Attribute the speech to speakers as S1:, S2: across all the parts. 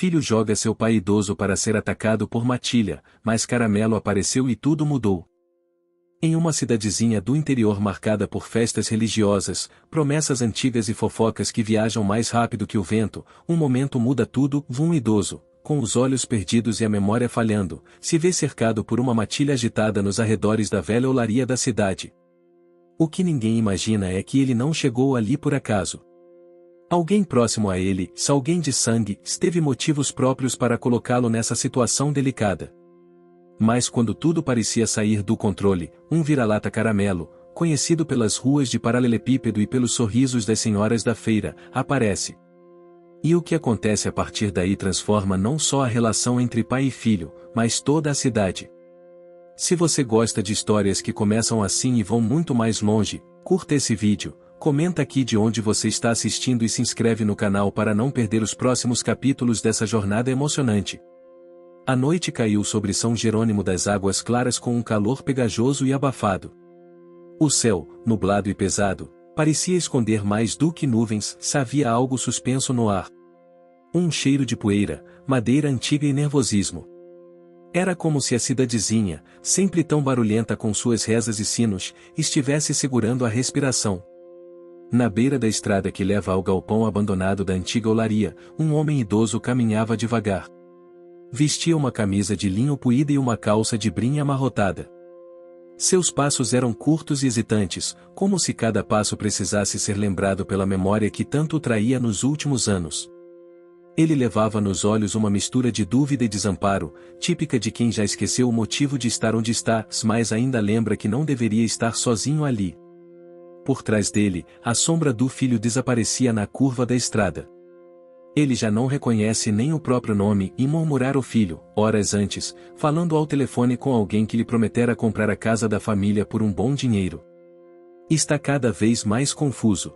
S1: filho joga seu pai idoso para ser atacado por Matilha, mas Caramelo apareceu e tudo mudou. Em uma cidadezinha do interior marcada por festas religiosas, promessas antigas e fofocas que viajam mais rápido que o vento, um momento muda tudo. Um idoso, com os olhos perdidos e a memória falhando, se vê cercado por uma matilha agitada nos arredores da velha olaria da cidade. O que ninguém imagina é que ele não chegou ali por acaso. Alguém próximo a ele, se alguém de sangue, teve motivos próprios para colocá-lo nessa situação delicada. Mas quando tudo parecia sair do controle, um vira-lata Caramelo, conhecido pelas ruas de Paralelepípedo e pelos sorrisos das senhoras da feira, aparece. E o que acontece a partir daí transforma não só a relação entre pai e filho, mas toda a cidade. Se você gosta de histórias que começam assim e vão muito mais longe, curta esse vídeo, comenta aqui de onde você está assistindo e se inscreve no canal para não perder os próximos capítulos dessa jornada emocionante. A noite caiu sobre São Jerônimo das Águas Claras com um calor pegajoso e abafado. O céu, nublado e pesado, parecia esconder mais do que nuvens, se havia algo suspenso no ar. Um cheiro de poeira, madeira antiga e nervosismo. Era como se a cidadezinha, sempre tão barulhenta com suas rezas e sinos, estivesse segurando a respiração. Na beira da estrada que leva ao galpão abandonado da antiga olaria, um homem idoso caminhava devagar. Vestia uma camisa de linho puída e uma calça de brim amarrotada. Seus passos eram curtos e hesitantes, como se cada passo precisasse ser lembrado pela memória que tanto o traía nos últimos anos. Ele levava nos olhos uma mistura de dúvida e desamparo, típica de quem já esqueceu o motivo de estar onde está, mas ainda lembra que não deveria estar sozinho ali. Por trás dele, a sombra do filho desaparecia na curva da estrada. Ele já não reconhece nem o próprio nome e murmurar o filho, horas antes, falando ao telefone com alguém que lhe prometera comprar a casa da família por um bom dinheiro. Está cada vez mais confuso.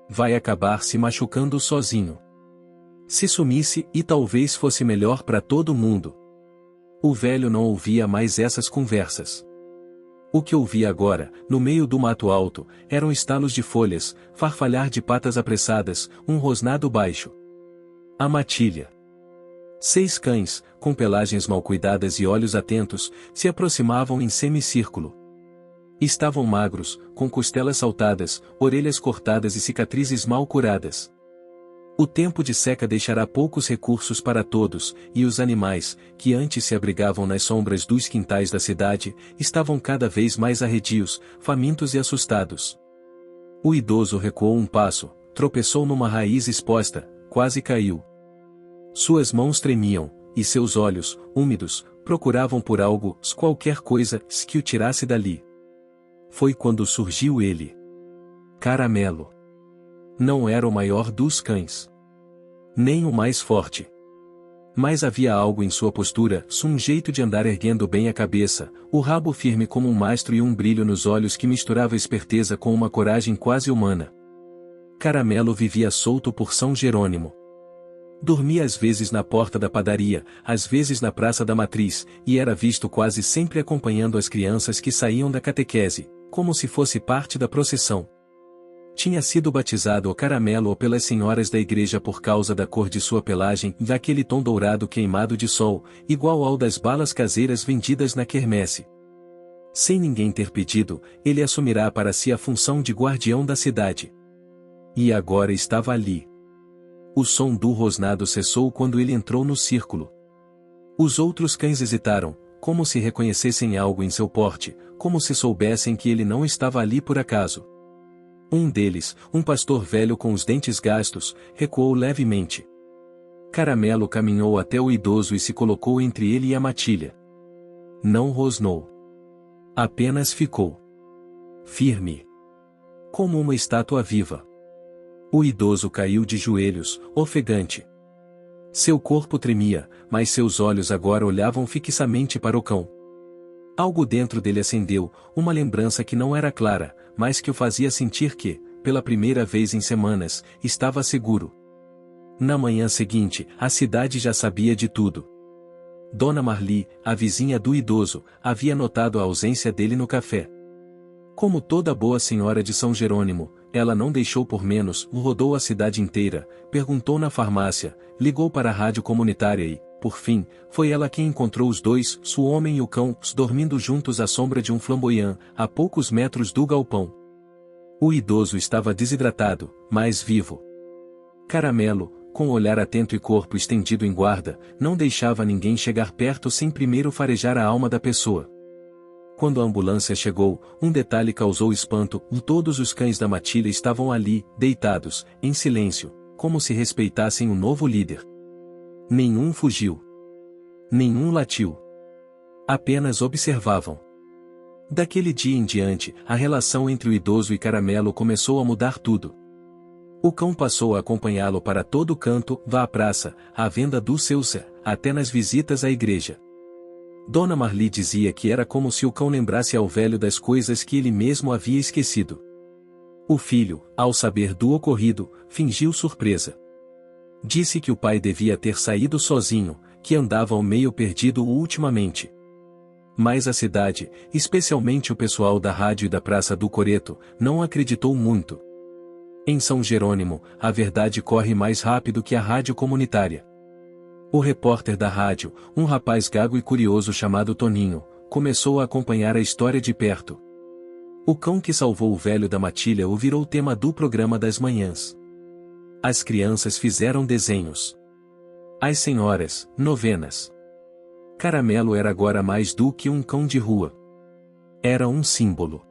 S1: Vai acabar se machucando sozinho. Se sumisse e talvez fosse melhor para todo mundo. O velho não ouvia mais essas conversas. O que ouvia agora, no meio do mato alto, eram estalos de folhas, farfalhar de patas apressadas, um rosnado baixo. A matilha. 6 cães, com pelagens mal cuidadas e olhos atentos, se aproximavam em semicírculo. Estavam magros, com costelas saltadas, orelhas cortadas e cicatrizes mal curadas. O tempo de seca deixará poucos recursos para todos, e os animais, que antes se abrigavam nas sombras dos quintais da cidade, estavam cada vez mais arredios, famintos e assustados. O idoso recuou um passo, tropeçou numa raiz exposta, quase caiu. Suas mãos tremiam, e seus olhos, úmidos, procuravam por algo, qualquer coisa, que o tirasse dali. Foi quando surgiu ele. Caramelo. Não era o maior dos cães. Nem o mais forte. Mas havia algo em sua postura, um jeito de andar erguendo bem a cabeça, o rabo firme como um mastro e um brilho nos olhos que misturava esperteza com uma coragem quase humana. Caramelo vivia solto por São Jerônimo. Dormia às vezes na porta da padaria, às vezes na Praça da Matriz, e era visto quase sempre acompanhando as crianças que saíam da catequese, como se fosse parte da procissão. Tinha sido batizado o Caramelo pelas senhoras da igreja por causa da cor de sua pelagem e daquele tom dourado queimado de sol, igual ao das balas caseiras vendidas na quermesse. Sem ninguém ter pedido, ele assumirá para si a função de guardião da cidade. E agora estava ali. O som do rosnado cessou quando ele entrou no círculo. Os outros cães hesitaram, como se reconhecessem algo em seu porte, como se soubessem que ele não estava ali por acaso. Um deles, um pastor velho com os dentes gastos, recuou levemente. Caramelo caminhou até o idoso e se colocou entre ele e a matilha. Não rosnou. Apenas ficou firme, como uma estátua viva. O idoso caiu de joelhos, ofegante. Seu corpo tremia, mas seus olhos agora olhavam fixamente para o cão. Algo dentro dele acendeu, uma lembrança que não era clara, mas que o fazia sentir que, pela primeira vez em semanas, estava seguro. Na manhã seguinte, a cidade já sabia de tudo. Dona Marli, a vizinha do idoso, havia notado a ausência dele no café. Como toda boa senhora de São Jerônimo, ela não deixou por menos, rodou a cidade inteira, perguntou na farmácia, ligou para a rádio comunitária e, por fim, foi ela quem encontrou os dois, o homem e o cão, dormindo juntos à sombra de um flamboyant, a poucos metros do galpão. O idoso estava desidratado, mas vivo. Caramelo, com o olhar atento e corpo estendido em guarda, não deixava ninguém chegar perto sem primeiro farejar a alma da pessoa. Quando a ambulância chegou, um detalhe causou espanto: todos os cães da matilha estavam ali, deitados, em silêncio, como se respeitassem o novo líder. Nenhum fugiu. Nenhum latiu. Apenas observavam. Daquele dia em diante, a relação entre o idoso e Caramelo começou a mudar tudo. O cão passou a acompanhá-lo para todo canto, à praça, à venda do seu ser, até nas visitas à igreja. Dona Marli dizia que era como se o cão lembrasse ao velho das coisas que ele mesmo havia esquecido. O filho, ao saber do ocorrido, fingiu surpresa. Disse que o pai devia ter saído sozinho, que andava ao meio perdido ultimamente. Mas a cidade, especialmente o pessoal da rádio e da Praça do Coreto, não acreditou muito. Em São Jerônimo, a verdade corre mais rápido que a rádio comunitária. O repórter da rádio, um rapaz gago e curioso chamado Toninho, começou a acompanhar a história de perto. O cão que salvou o velho da matilha o virou tema do programa das manhãs. As crianças fizeram desenhos. As senhoras, novenas. Caramelo era agora mais do que um cão de rua. Era um símbolo.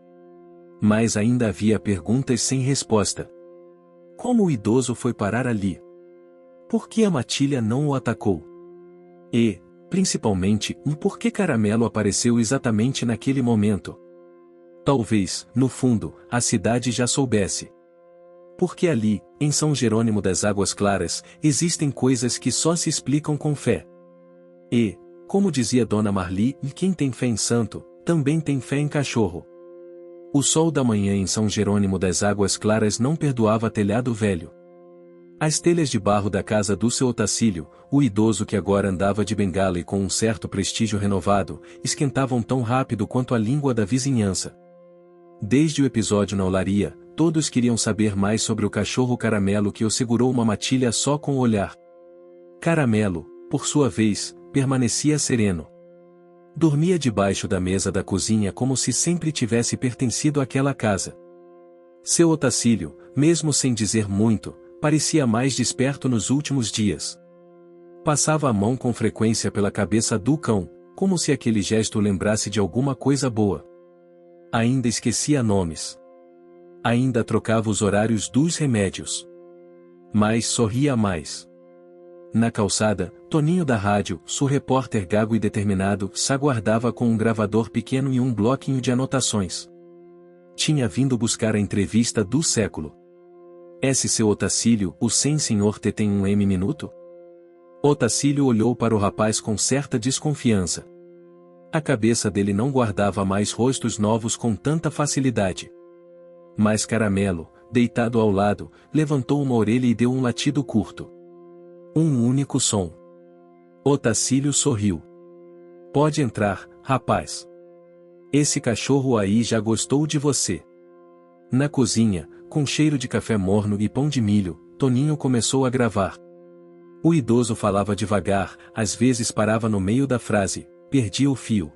S1: Mas ainda havia perguntas sem resposta. Como o idoso foi parar ali? Por que a matilha não o atacou? E, principalmente, por que Caramelo apareceu exatamente naquele momento? Talvez, no fundo, a cidade já soubesse. Porque ali, em São Jerônimo das Águas Claras, existem coisas que só se explicam com fé. E, como dizia Dona Marli, quem tem fé em santo, também tem fé em cachorro. O sol da manhã em São Jerônimo das Águas Claras não perdoava telhado velho. As telhas de barro da casa do seu Otacílio, o idoso que agora andava de bengala e com um certo prestígio renovado, esquentavam tão rápido quanto a língua da vizinhança. Desde o episódio na olaria, todos queriam saber mais sobre o cachorro Caramelo que o segurou uma matilha só com o olhar. Caramelo, por sua vez, permanecia sereno. Dormia debaixo da mesa da cozinha como se sempre tivesse pertencido àquela casa. Seu Otacílio, mesmo sem dizer muito, parecia mais desperto nos últimos dias. Passava a mão com frequência pela cabeça do cão, como se aquele gesto lembrasse de alguma coisa boa. Ainda esquecia nomes. Ainda trocava os horários dos remédios. Mas sorria mais. Na calçada, Toninho da rádio, seu repórter gago e determinado, se aguardava com um gravador pequeno e um bloquinho de anotações. Tinha vindo buscar a entrevista do século. Esse seu Otacílio, o sem senhor T tem um M minuto? Otacílio olhou para o rapaz com certa desconfiança. A cabeça dele não guardava mais rostos novos com tanta facilidade. Mas Caramelo, deitado ao lado, levantou uma orelha e deu um latido curto. Um único som. Otacílio sorriu. Pode entrar, rapaz. Esse cachorro aí já gostou de você. Na cozinha, com cheiro de café morno e pão de milho, Toninho começou a gravar. O idoso falava devagar, às vezes parava no meio da frase, perdia o fio.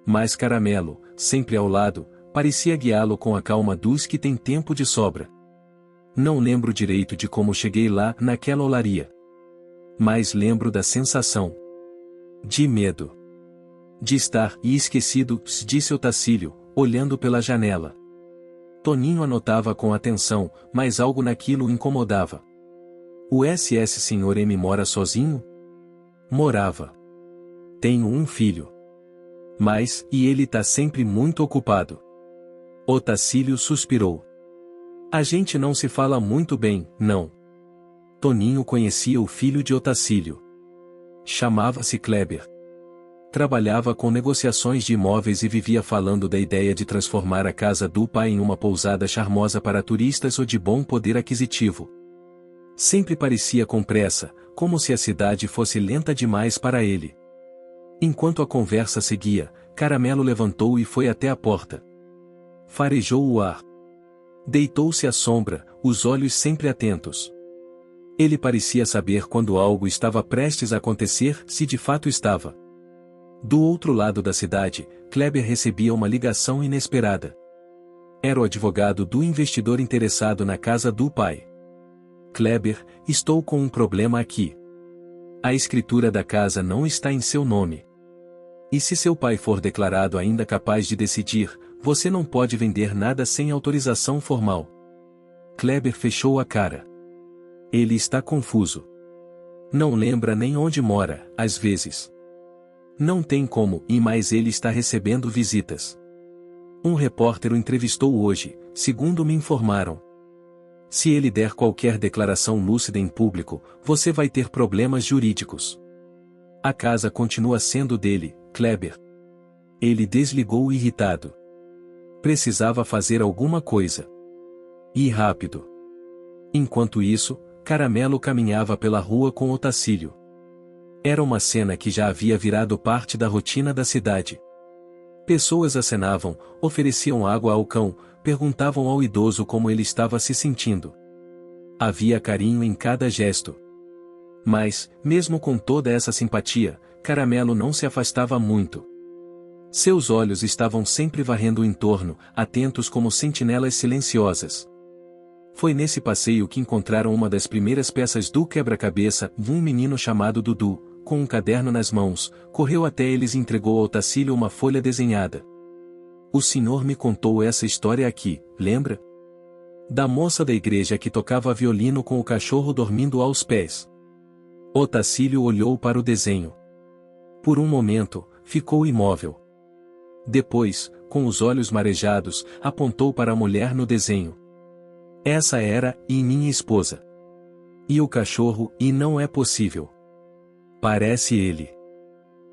S1: Mas Caramelo, sempre ao lado, parecia guiá-lo com a calma dos que têm tempo de sobra. Não lembro direito de como cheguei lá, naquela olaria. Mas lembro da sensação. De medo. De estar esquecido, disse Otacílio, olhando pela janela. Toninho anotava com atenção, mas algo naquilo o incomodava. O SS Sr. M mora sozinho? Morava. Tenho um filho. Mas, e ele tá sempre muito ocupado. Otacílio suspirou. A gente não se fala muito bem, não. Toninho conhecia o filho de Otacílio. Chamava-se Kleber. Trabalhava com negociações de imóveis e vivia falando da ideia de transformar a casa do pai em uma pousada charmosa para turistas ou de bom poder aquisitivo. Sempre parecia com pressa, como se a cidade fosse lenta demais para ele. Enquanto a conversa seguia, Caramelo levantou e foi até a porta. Farejou o ar. Deitou-se à sombra, os olhos sempre atentos. Ele parecia saber quando algo estava prestes a acontecer, se de fato estava. Do outro lado da cidade, Kleber recebia uma ligação inesperada. Era o advogado do investidor interessado na casa do pai. Kleber, estou com um problema aqui. A escritura da casa não está em seu nome. E se seu pai for declarado ainda capaz de decidir, você não pode vender nada sem autorização formal. Kleber fechou a cara. Ele está confuso. Não lembra nem onde mora, às vezes. Não tem como, e mais ele está recebendo visitas. Um repórter o entrevistou hoje, segundo me informaram. Se ele der qualquer declaração lúcida em público, você vai ter problemas jurídicos. A casa continua sendo dele, Kleber. Ele desligou irritado. Precisava fazer alguma coisa. E rápido. Enquanto isso, Caramelo caminhava pela rua com Otacílio. Era uma cena que já havia virado parte da rotina da cidade. Pessoas acenavam, ofereciam água ao cão, perguntavam ao idoso como ele estava se sentindo. Havia carinho em cada gesto. Mas, mesmo com toda essa simpatia, Caramelo não se afastava muito. Seus olhos estavam sempre varrendo o entorno, atentos como sentinelas silenciosas. Foi nesse passeio que encontraram uma das primeiras peças do quebra-cabeça, um menino chamado Dudu, com um caderno nas mãos, correu até eles e entregou ao Otacílio uma folha desenhada. O senhor me contou essa história aqui, lembra? Da moça da igreja que tocava violino com o cachorro dormindo aos pés. Otacílio olhou para o desenho. Por um momento, ficou imóvel. Depois, com os olhos marejados, apontou para a mulher no desenho. Essa era, e minha esposa. E o cachorro, e não é possível. Parece ele.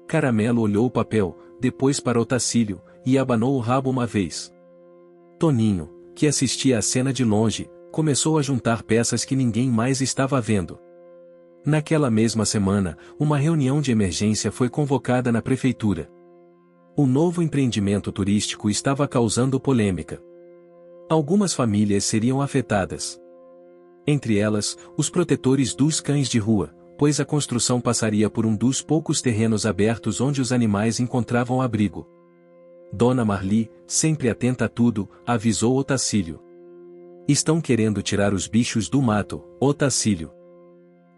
S1: Caramelo olhou o papel, depois para Otacílio, e abanou o rabo uma vez. Toninho, que assistia à cena de longe, começou a juntar peças que ninguém mais estava vendo. Naquela mesma semana, uma reunião de emergência foi convocada na prefeitura. O novo empreendimento turístico estava causando polêmica. Algumas famílias seriam afetadas. Entre elas, os protetores dos cães de rua, pois a construção passaria por um dos poucos terrenos abertos onde os animais encontravam abrigo. Dona Marli, sempre atenta a tudo, avisou Otacílio. Estão querendo tirar os bichos do mato, Otacílio.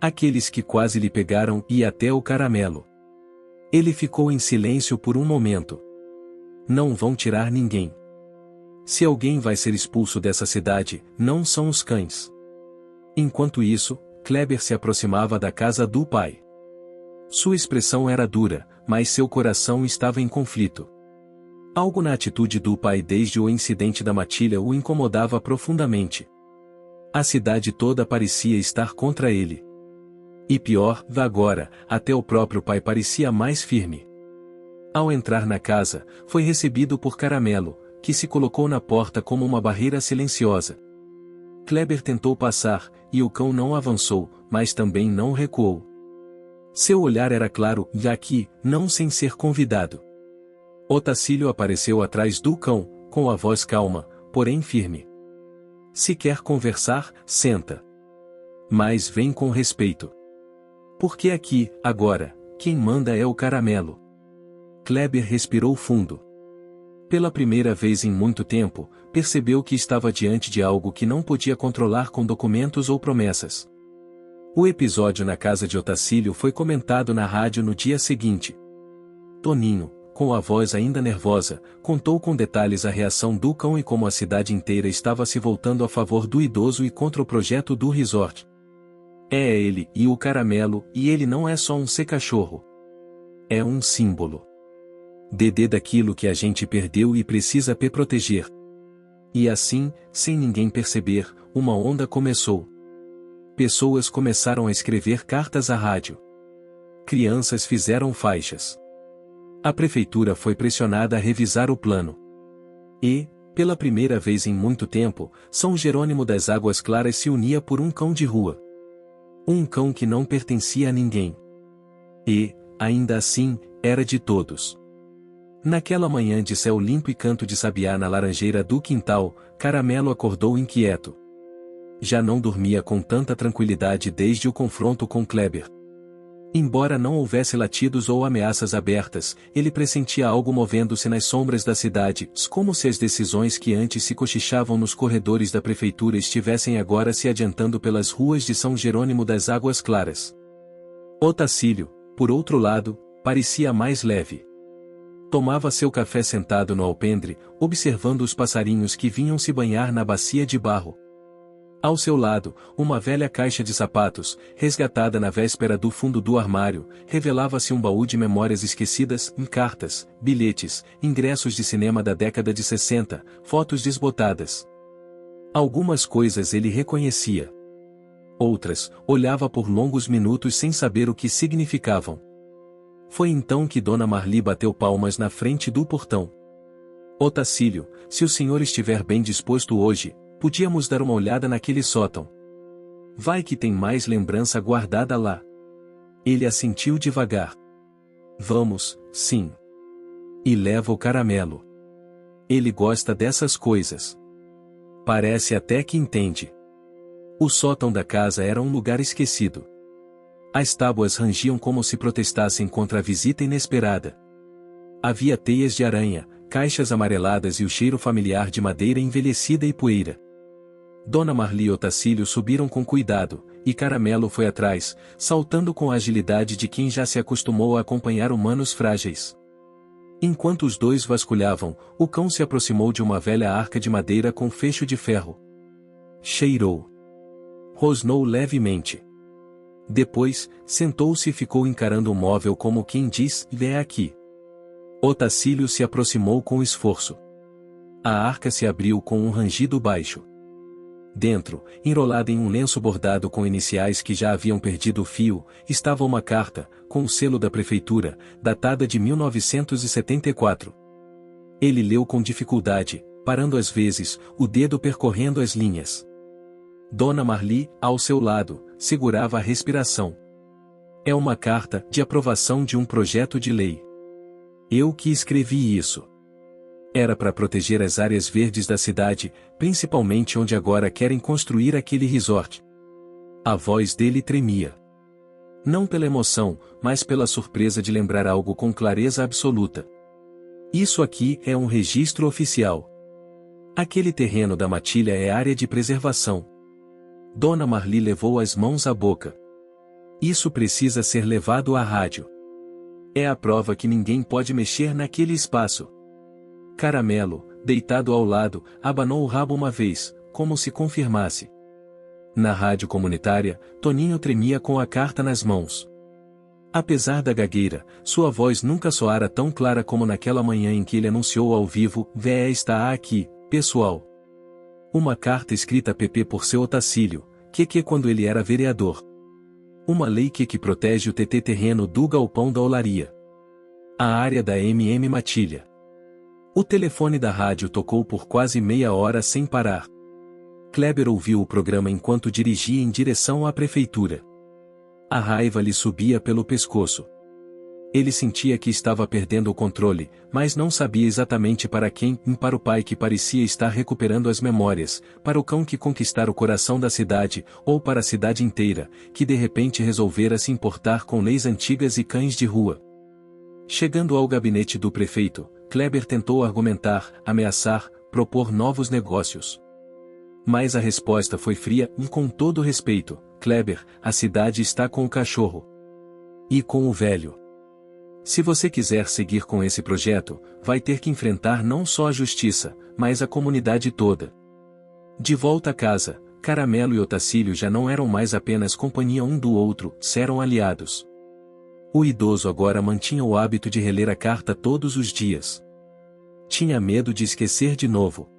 S1: Aqueles que quase lhe pegaram e até o Caramelo. Ele ficou em silêncio por um momento. Não vão tirar ninguém. Se alguém vai ser expulso dessa cidade, não são os cães. Enquanto isso, Kleber se aproximava da casa do pai. Sua expressão era dura, mas seu coração estava em conflito. Algo na atitude do pai desde o incidente da matilha o incomodava profundamente. A cidade toda parecia estar contra ele. E pior, agora, até o próprio pai parecia mais firme. Ao entrar na casa, foi recebido por Caramelo, que se colocou na porta como uma barreira silenciosa. Kleber tentou passar, e o cão não avançou, mas também não recuou. Seu olhar era claro, e aqui, não sem ser convidado. Otacílio apareceu atrás do cão, com a voz calma, porém firme. Se quer conversar, senta. Mas vem com respeito. Porque aqui, agora, quem manda é o Caramelo. Kleber respirou fundo. Pela primeira vez em muito tempo, percebeu que estava diante de algo que não podia controlar com documentos ou promessas. O episódio na casa de Otacílio foi comentado na rádio no dia seguinte. Toninho, com a voz ainda nervosa, contou com detalhes a reação do cão e como a cidade inteira estava se voltando a favor do idoso e contra o projeto do resort. É ele e o Caramelo, e ele não é só um cachorro. É um símbolo. Dedê daquilo que a gente perdeu e precisa proteger. E assim, sem ninguém perceber, uma onda começou. Pessoas começaram a escrever cartas à rádio. Crianças fizeram faixas. A prefeitura foi pressionada a revisar o plano. E, pela primeira vez em muito tempo, São Jerônimo das Águas Claras se unia por um cão de rua. Um cão que não pertencia a ninguém. E, ainda assim, era de todos. Naquela manhã de céu limpo e canto de sabiá na laranjeira do quintal, Caramelo acordou inquieto. Já não dormia com tanta tranquilidade desde o confronto com Kleber. Embora não houvesse latidos ou ameaças abertas, ele pressentia algo movendo-se nas sombras da cidade, como se as decisões que antes se cochichavam nos corredores da prefeitura estivessem agora se adiantando pelas ruas de São Jerônimo das Águas Claras. Otacílio, por outro lado, parecia mais leve. Tomava seu café sentado no alpendre, observando os passarinhos que vinham se banhar na bacia de barro. Ao seu lado, uma velha caixa de sapatos, resgatada na véspera do fundo do armário, revelava-se um baú de memórias esquecidas, cartas, bilhetes, ingressos de cinema da década de 60, fotos desbotadas. Algumas coisas ele reconhecia. Outras, olhava por longos minutos sem saber o que significavam. Foi então que Dona Marli bateu palmas na frente do portão. Otacílio, se o senhor estiver bem disposto hoje, podíamos dar uma olhada naquele sótão. Vai que tem mais lembrança guardada lá. Ele assentiu devagar. Vamos, sim. E leva o Caramelo. Ele gosta dessas coisas. Parece até que entende. O sótão da casa era um lugar esquecido. As tábuas rangiam como se protestassem contra a visita inesperada. Havia teias de aranha, caixas amareladas e o cheiro familiar de madeira envelhecida e poeira. Dona Marli e Otacílio subiram com cuidado, e Caramelo foi atrás, saltando com a agilidade de quem já se acostumou a acompanhar humanos frágeis. Enquanto os dois vasculhavam, o cão se aproximou de uma velha arca de madeira com fecho de ferro. Cheirou. Rosnou levemente. Depois, sentou-se e ficou encarando o móvel como quem diz, é aqui. Otacílio se aproximou com esforço. A arca se abriu com um rangido baixo. Dentro, enrolada em um lenço bordado com iniciais que já haviam perdido o fio, estava uma carta, com o selo da prefeitura, datada de 1974. Ele leu com dificuldade, parando às vezes, o dedo percorrendo as linhas. Dona Marli, ao seu lado, segurava a respiração. É uma carta de aprovação de um projeto de lei. Eu que escrevi isso. Era para proteger as áreas verdes da cidade, principalmente onde agora querem construir aquele resort. A voz dele tremia. Não pela emoção, mas pela surpresa de lembrar algo com clareza absoluta. Isso aqui é um registro oficial. Aquele terreno da matilha é área de preservação. Dona Marli levou as mãos à boca. Isso precisa ser levado à rádio. É a prova que ninguém pode mexer naquele espaço. Caramelo, deitado ao lado, abanou o rabo uma vez, como se confirmasse. Na rádio comunitária, Toninho tremia com a carta nas mãos. Apesar da gagueira, sua voz nunca soara tão clara como naquela manhã em que ele anunciou ao vivo, "Vé está aqui, pessoal." Uma carta escrita pp por seu Otacílio, que quando ele era vereador. Uma lei que protege o TT terreno do galpão da olaria. A área da Matilha. O telefone da rádio tocou por quase meia hora sem parar. Kleber ouviu o programa enquanto dirigia em direção à prefeitura. A raiva lhe subia pelo pescoço. Ele sentia que estava perdendo o controle, mas não sabia exatamente para quem, para o pai que parecia estar recuperando as memórias, para o cão que conquistara o coração da cidade, ou para a cidade inteira, que de repente resolvera se importar com leis antigas e cães de rua. Chegando ao gabinete do prefeito, Kleber tentou argumentar, ameaçar, propor novos negócios. Mas a resposta foi fria e com todo respeito, Kleber, a cidade está com o cachorro. E com o velho. Se você quiser seguir com esse projeto, vai ter que enfrentar não só a justiça, mas a comunidade toda. De volta a casa, Caramelo e Otacílio já não eram mais apenas companhia um do outro, eram aliados. O idoso agora mantinha o hábito de reler a carta todos os dias. Tinha medo de esquecer de novo.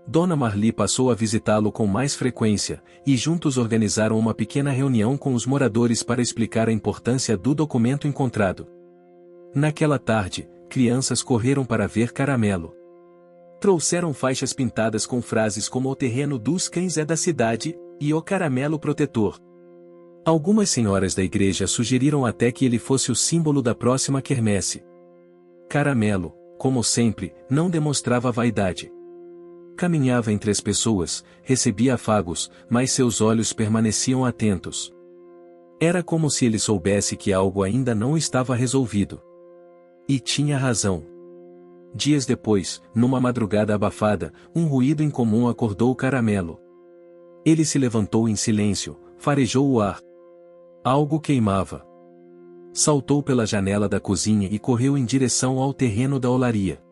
S1: Dona Marli passou a visitá-lo com mais frequência, e juntos organizaram uma pequena reunião com os moradores para explicar a importância do documento encontrado. Naquela tarde, crianças correram para ver Caramelo. Trouxeram faixas pintadas com frases como "O terreno dos cães é da cidade", e "O Caramelo protetor". Algumas senhoras da igreja sugeriram até que ele fosse o símbolo da próxima quermesse. Caramelo, Como sempre, não demonstrava vaidade. Caminhava entre as pessoas, recebia afagos, mas seus olhos permaneciam atentos. Era como se ele soubesse que algo ainda não estava resolvido. E tinha razão. Dias depois, numa madrugada abafada, um ruído incomum acordou Caramelo. Ele se levantou em silêncio, farejou o ar. Algo queimava. Saltou pela janela da cozinha e correu em direção ao terreno da olaria.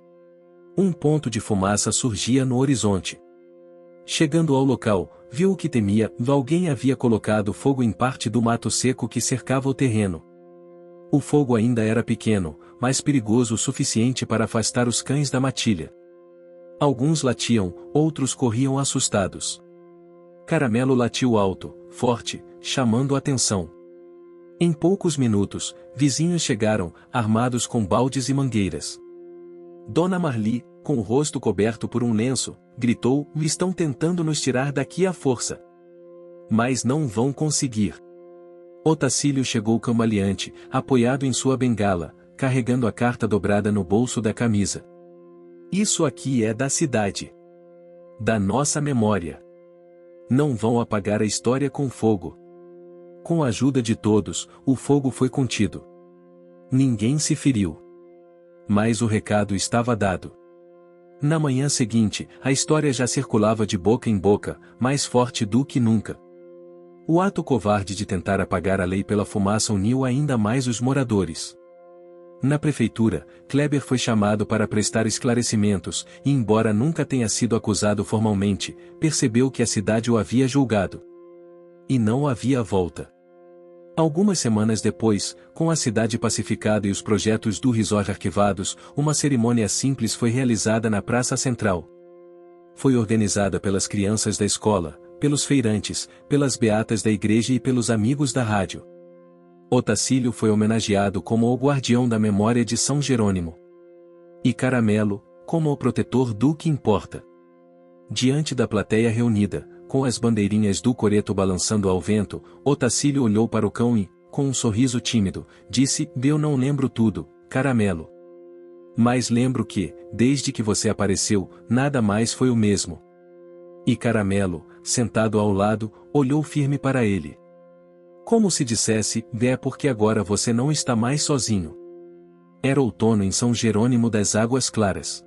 S1: Um ponto de fumaça surgia no horizonte. Chegando ao local, viu o que temia: alguém havia colocado fogo em parte do mato seco que cercava o terreno. O fogo ainda era pequeno, mas perigoso o suficiente para afastar os cães da matilha. Alguns latiam, outros corriam assustados. Caramelo latiu alto, forte, chamando a atenção. Em poucos minutos, vizinhos chegaram, armados com baldes e mangueiras. Dona Marli, com o rosto coberto por um lenço, gritou: estão tentando nos tirar daqui à força. Mas não vão conseguir. Otacílio chegou cambaleante, apoiado em sua bengala, carregando a carta dobrada no bolso da camisa. Isso aqui é da cidade. Da nossa memória. Não vão apagar a história com fogo. Com a ajuda de todos, o fogo foi contido. Ninguém se feriu. Mas o recado estava dado. Na manhã seguinte, a história já circulava de boca em boca, mais forte do que nunca. O ato covarde de tentar apagar a lei pela fumaça uniu ainda mais os moradores. Na prefeitura, Kleber foi chamado para prestar esclarecimentos, e embora nunca tenha sido acusado formalmente, percebeu que a cidade o havia julgado. E não havia volta. Algumas semanas depois, com a cidade pacificada e os projetos do resort arquivados, uma cerimônia simples foi realizada na Praça Central. Foi organizada pelas crianças da escola, pelos feirantes, pelas beatas da igreja e pelos amigos da rádio. Otacílio foi homenageado como o guardião da memória de São Jerônimo. E Caramelo, como o protetor do que importa. Diante da plateia reunida, com as bandeirinhas do coreto balançando ao vento, Otacílio olhou para o cão e, com um sorriso tímido, disse: eu não lembro tudo, Caramelo. Mas lembro que, desde que você apareceu, nada mais foi o mesmo. E Caramelo, sentado ao lado, olhou firme para ele. Como se dissesse: é porque agora você não está mais sozinho. Era outono em São Jerônimo das Águas Claras.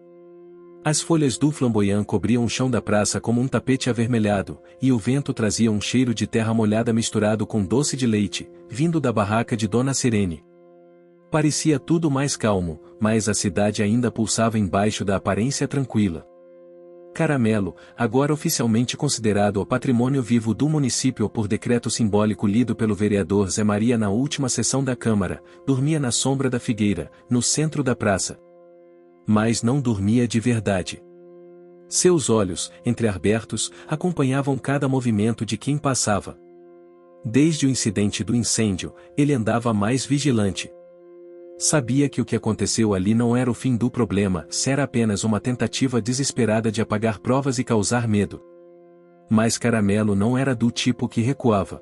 S1: As folhas do flamboyant cobriam o chão da praça como um tapete avermelhado, e o vento trazia um cheiro de terra molhada misturado com doce de leite, vindo da barraca de Dona Serene. Parecia tudo mais calmo, mas a cidade ainda pulsava embaixo da aparência tranquila. Caramelo, agora oficialmente considerado o patrimônio vivo do município por decreto simbólico lido pelo vereador Zé Maria na última sessão da Câmara, dormia na sombra da figueira, no centro da praça. Mas não dormia de verdade. Seus olhos, entreabertos, acompanhavam cada movimento de quem passava. Desde o incidente do incêndio, ele andava mais vigilante. Sabia que o que aconteceu ali não era o fim do problema, era apenas uma tentativa desesperada de apagar provas e causar medo. Mas Caramelo não era do tipo que recuava.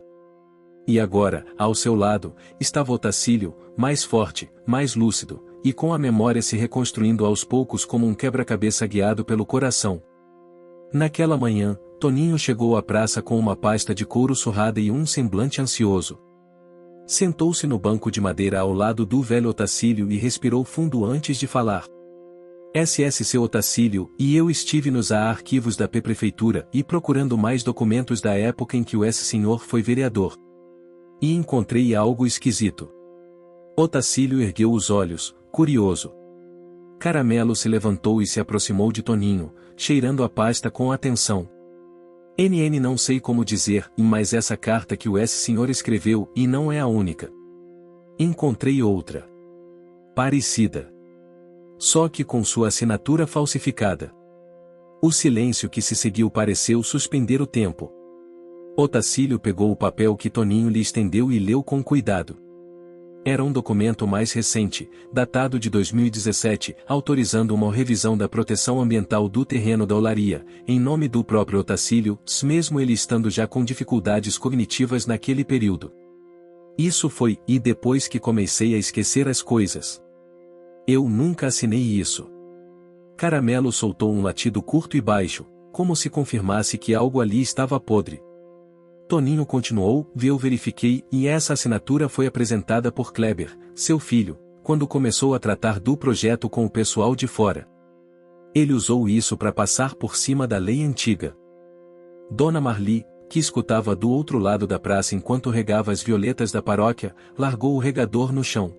S1: E agora, ao seu lado, estava Otacílio, mais forte, mais lúcido, e com a memória se reconstruindo aos poucos como um quebra-cabeça guiado pelo coração. Naquela manhã, Toninho chegou à praça com uma pasta de couro surrada e um semblante ansioso. Sentou-se no banco de madeira ao lado do velho Otacílio e respirou fundo antes de falar. Seu Otacílio, e eu estive nos arquivos da prefeitura e procurando mais documentos da época em que o senhor foi vereador. E encontrei algo esquisito. Otacílio ergueu os olhos, curioso. Caramelo se levantou e se aproximou de Toninho, cheirando a pasta com atenção. Não sei como dizer, mas essa carta que o senhor escreveu, e não é a única. Encontrei outra. Parecida. Só que com sua assinatura falsificada. O silêncio que se seguiu pareceu suspender o tempo. Otacílio pegou o papel que Toninho lhe estendeu e leu com cuidado. Era um documento mais recente, datado de 2017, autorizando uma revisão da proteção ambiental do terreno da olaria, em nome do próprio Otacílio, mesmo ele estando já com dificuldades cognitivas naquele período. Isso e depois que comecei a esquecer as coisas. Eu nunca assinei isso. Caramelo soltou um latido curto e baixo, como se confirmasse que algo ali estava podre. Toninho continuou: eu verifiquei, e essa assinatura foi apresentada por Kleber, seu filho, quando começou a tratar do projeto com o pessoal de fora. Ele usou isso para passar por cima da lei antiga. Dona Marli, que escutava do outro lado da praça enquanto regava as violetas da paróquia, largou o regador no chão.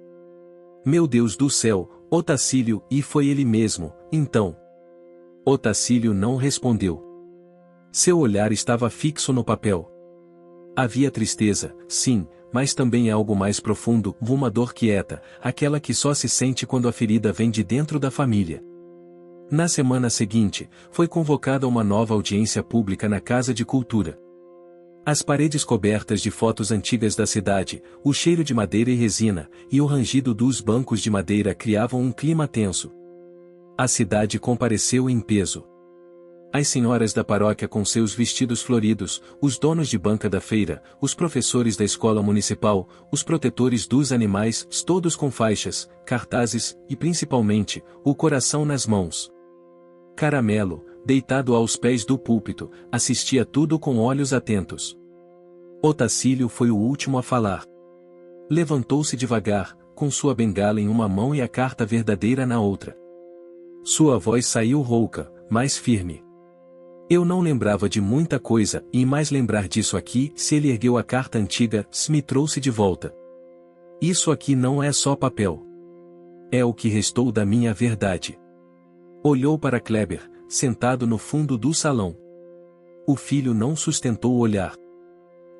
S1: Meu Deus do céu, Otacílio, e foi ele mesmo, então? Otacílio não respondeu. Seu olhar estava fixo no papel. Havia tristeza, sim, mas também algo mais profundo, uma dor quieta, aquela que só se sente quando a ferida vem de dentro da família. Na semana seguinte, foi convocada uma nova audiência pública na Casa de Cultura. As paredes cobertas de fotos antigas da cidade, o cheiro de madeira e resina, e o rangido dos bancos de madeira criavam um clima tenso. A cidade compareceu em peso. As senhoras da paróquia com seus vestidos floridos, os donos de banca da feira, os professores da escola municipal, os protetores dos animais, todos com faixas, cartazes, e principalmente, o coração nas mãos. Caramelo, deitado aos pés do púlpito, assistia tudo com olhos atentos. Otacílio foi o último a falar. Levantou-se devagar, com sua bengala em uma mão e a carta verdadeira na outra. Sua voz saiu rouca, mas firme. Eu não lembrava de muita coisa, e mais lembrar disso aqui, se ele ergueu a carta antiga, me trouxe de volta. Isso aqui não é só papel. É o que restou da minha verdade. Olhou para Kleber, sentado no fundo do salão. O filho não sustentou o olhar.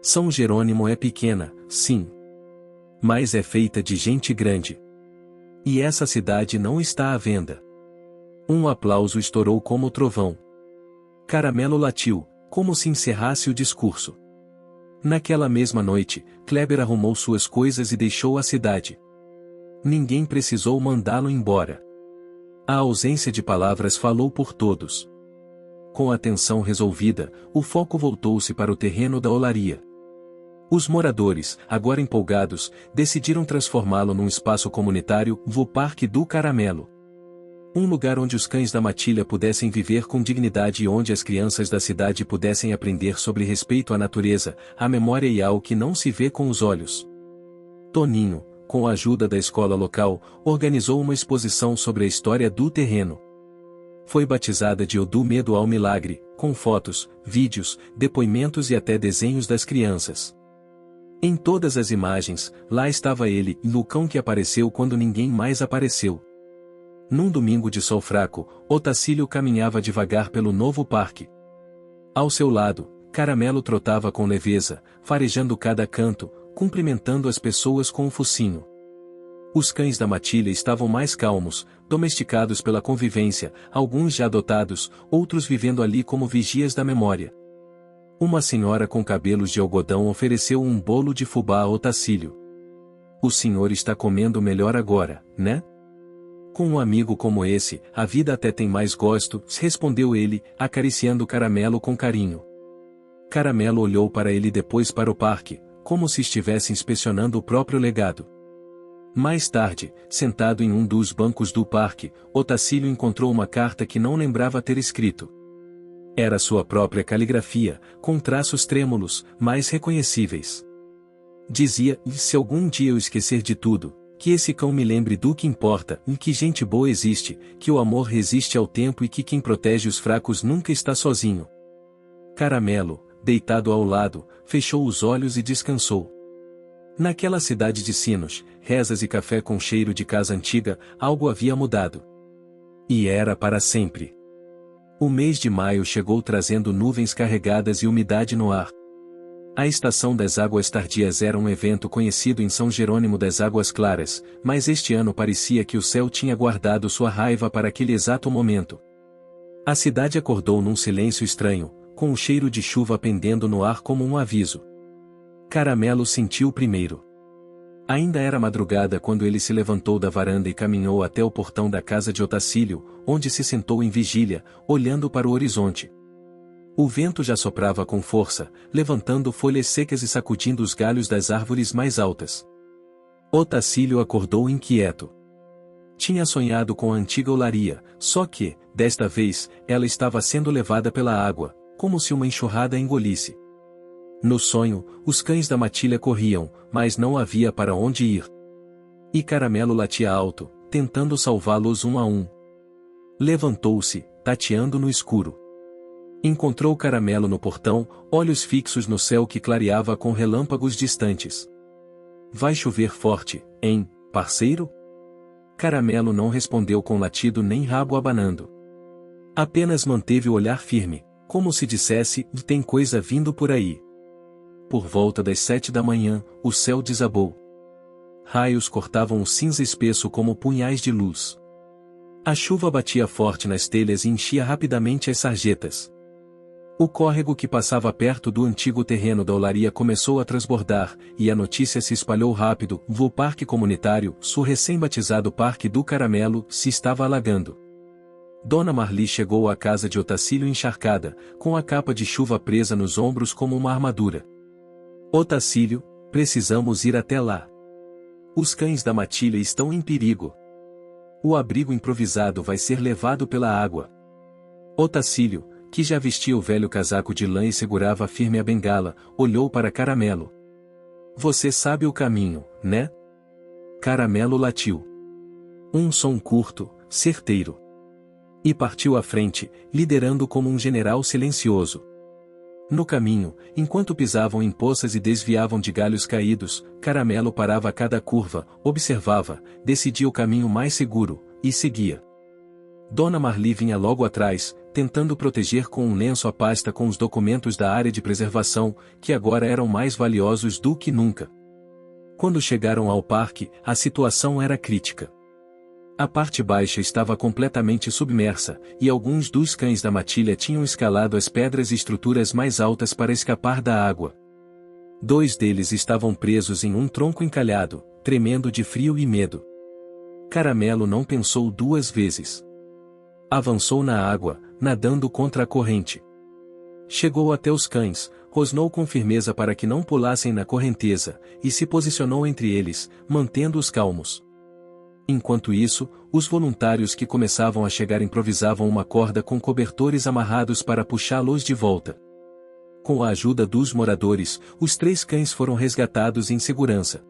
S1: São Jerônimo é pequena, sim. Mas é feita de gente grande. E essa cidade não está à venda. Um aplauso estourou como trovão. Caramelo latiu, como se encerrasse o discurso. Naquela mesma noite, Kleber arrumou suas coisas e deixou a cidade. Ninguém precisou mandá-lo embora. A ausência de palavras falou por todos. Com a tensão resolvida, o foco voltou-se para o terreno da olaria. Os moradores, agora empolgados, decidiram transformá-lo num espaço comunitário, o Parque do Caramelo. Um lugar onde os cães da matilha pudessem viver com dignidade e onde as crianças da cidade pudessem aprender sobre respeito à natureza, à memória e ao que não se vê com os olhos. Toninho, com a ajuda da escola local, organizou uma exposição sobre a história do terreno. Foi batizada de O do Medo ao Milagre, com fotos, vídeos, depoimentos e até desenhos das crianças. Em todas as imagens, lá estava ele, o cão que apareceu quando ninguém mais apareceu. Num domingo de sol fraco, Otacílio caminhava devagar pelo novo parque. Ao seu lado, Caramelo trotava com leveza, farejando cada canto, cumprimentando as pessoas com um focinho. Os cães da matilha estavam mais calmos, domesticados pela convivência, alguns já adotados, outros vivendo ali como vigias da memória. Uma senhora com cabelos de algodão ofereceu um bolo de fubá a Otacílio. O senhor está comendo melhor agora, né? Com um amigo como esse, a vida até tem mais gosto, respondeu ele, acariciando Caramelo com carinho. Caramelo olhou para ele e depois para o parque, como se estivesse inspecionando o próprio legado. Mais tarde, sentado em um dos bancos do parque, Otacílio encontrou uma carta que não lembrava ter escrito. Era sua própria caligrafia, com traços trêmulos, mas reconhecíveis. Dizia: se algum dia eu esquecer de tudo, que esse cão me lembre do que importa, e que gente boa existe, que o amor resiste ao tempo e que quem protege os fracos nunca está sozinho. Caramelo, deitado ao lado, fechou os olhos e descansou. Naquela cidade de sinos, rezas e café com cheiro de casa antiga, algo havia mudado. E era para sempre. O mês de maio chegou trazendo nuvens carregadas e umidade no ar. A estação das águas tardias era um evento conhecido em São Jerônimo das Águas Claras, mas este ano parecia que o céu tinha guardado sua raiva para aquele exato momento. A cidade acordou num silêncio estranho, com o cheiro de chuva pendendo no ar como um aviso. Caramelo sentiu primeiro. Ainda era madrugada quando ele se levantou da varanda e caminhou até o portão da casa de Otacílio, onde se sentou em vigília, olhando para o horizonte. O vento já soprava com força, levantando folhas secas e sacudindo os galhos das árvores mais altas. Otacílio acordou inquieto. Tinha sonhado com a antiga olaria, só que, desta vez, ela estava sendo levada pela água, como se uma enxurrada a engolisse. No sonho, os cães da matilha corriam, mas não havia para onde ir. E Caramelo latia alto, tentando salvá-los um a um. Levantou-se, tateando no escuro. Encontrou Caramelo no portão, olhos fixos no céu que clareava com relâmpagos distantes. Vai chover forte, hein, parceiro? Caramelo não respondeu com latido nem rabo abanando. Apenas manteve o olhar firme, como se dissesse, tem coisa vindo por aí. Por volta das 7 da manhã, o céu desabou. Raios cortavam o cinza espesso como punhais de luz. A chuva batia forte nas telhas e enchia rapidamente as sarjetas. O córrego que passava perto do antigo terreno da olaria começou a transbordar, e a notícia se espalhou rápido: o parque comunitário, o recém-batizado Parque do Caramelo, se estava alagando. Dona Marli chegou à casa de Otacílio encharcada, com a capa de chuva presa nos ombros como uma armadura. Otacílio, precisamos ir até lá. Os cães da matilha estão em perigo. O abrigo improvisado vai ser levado pela água. Otacílio, que já vestia o velho casaco de lã e segurava firme a bengala, olhou para Caramelo. Você sabe o caminho, né? Caramelo latiu. Um som curto, certeiro. E partiu à frente, liderando como um general silencioso. No caminho, enquanto pisavam em poças e desviavam de galhos caídos, Caramelo parava a cada curva, observava, decidia o caminho mais seguro, e seguia. Dona Marli vinha logo atrás, tentando proteger com um lenço a pasta com os documentos da área de preservação, que agora eram mais valiosos do que nunca. Quando chegaram ao parque, a situação era crítica. A parte baixa estava completamente submersa, e alguns dos cães da matilha tinham escalado as pedras e estruturas mais altas para escapar da água. 2 deles estavam presos em um tronco encalhado, tremendo de frio e medo. Caramelo não pensou 2 vezes. Avançou na água, nadando contra a corrente. Chegou até os cães, rosnou com firmeza para que não pulassem na correnteza, e se posicionou entre eles, mantendo-os calmos. Enquanto isso, os voluntários que começavam a chegar improvisavam uma corda com cobertores amarrados para puxá-los de volta. Com a ajuda dos moradores, os 3 cães foram resgatados em segurança.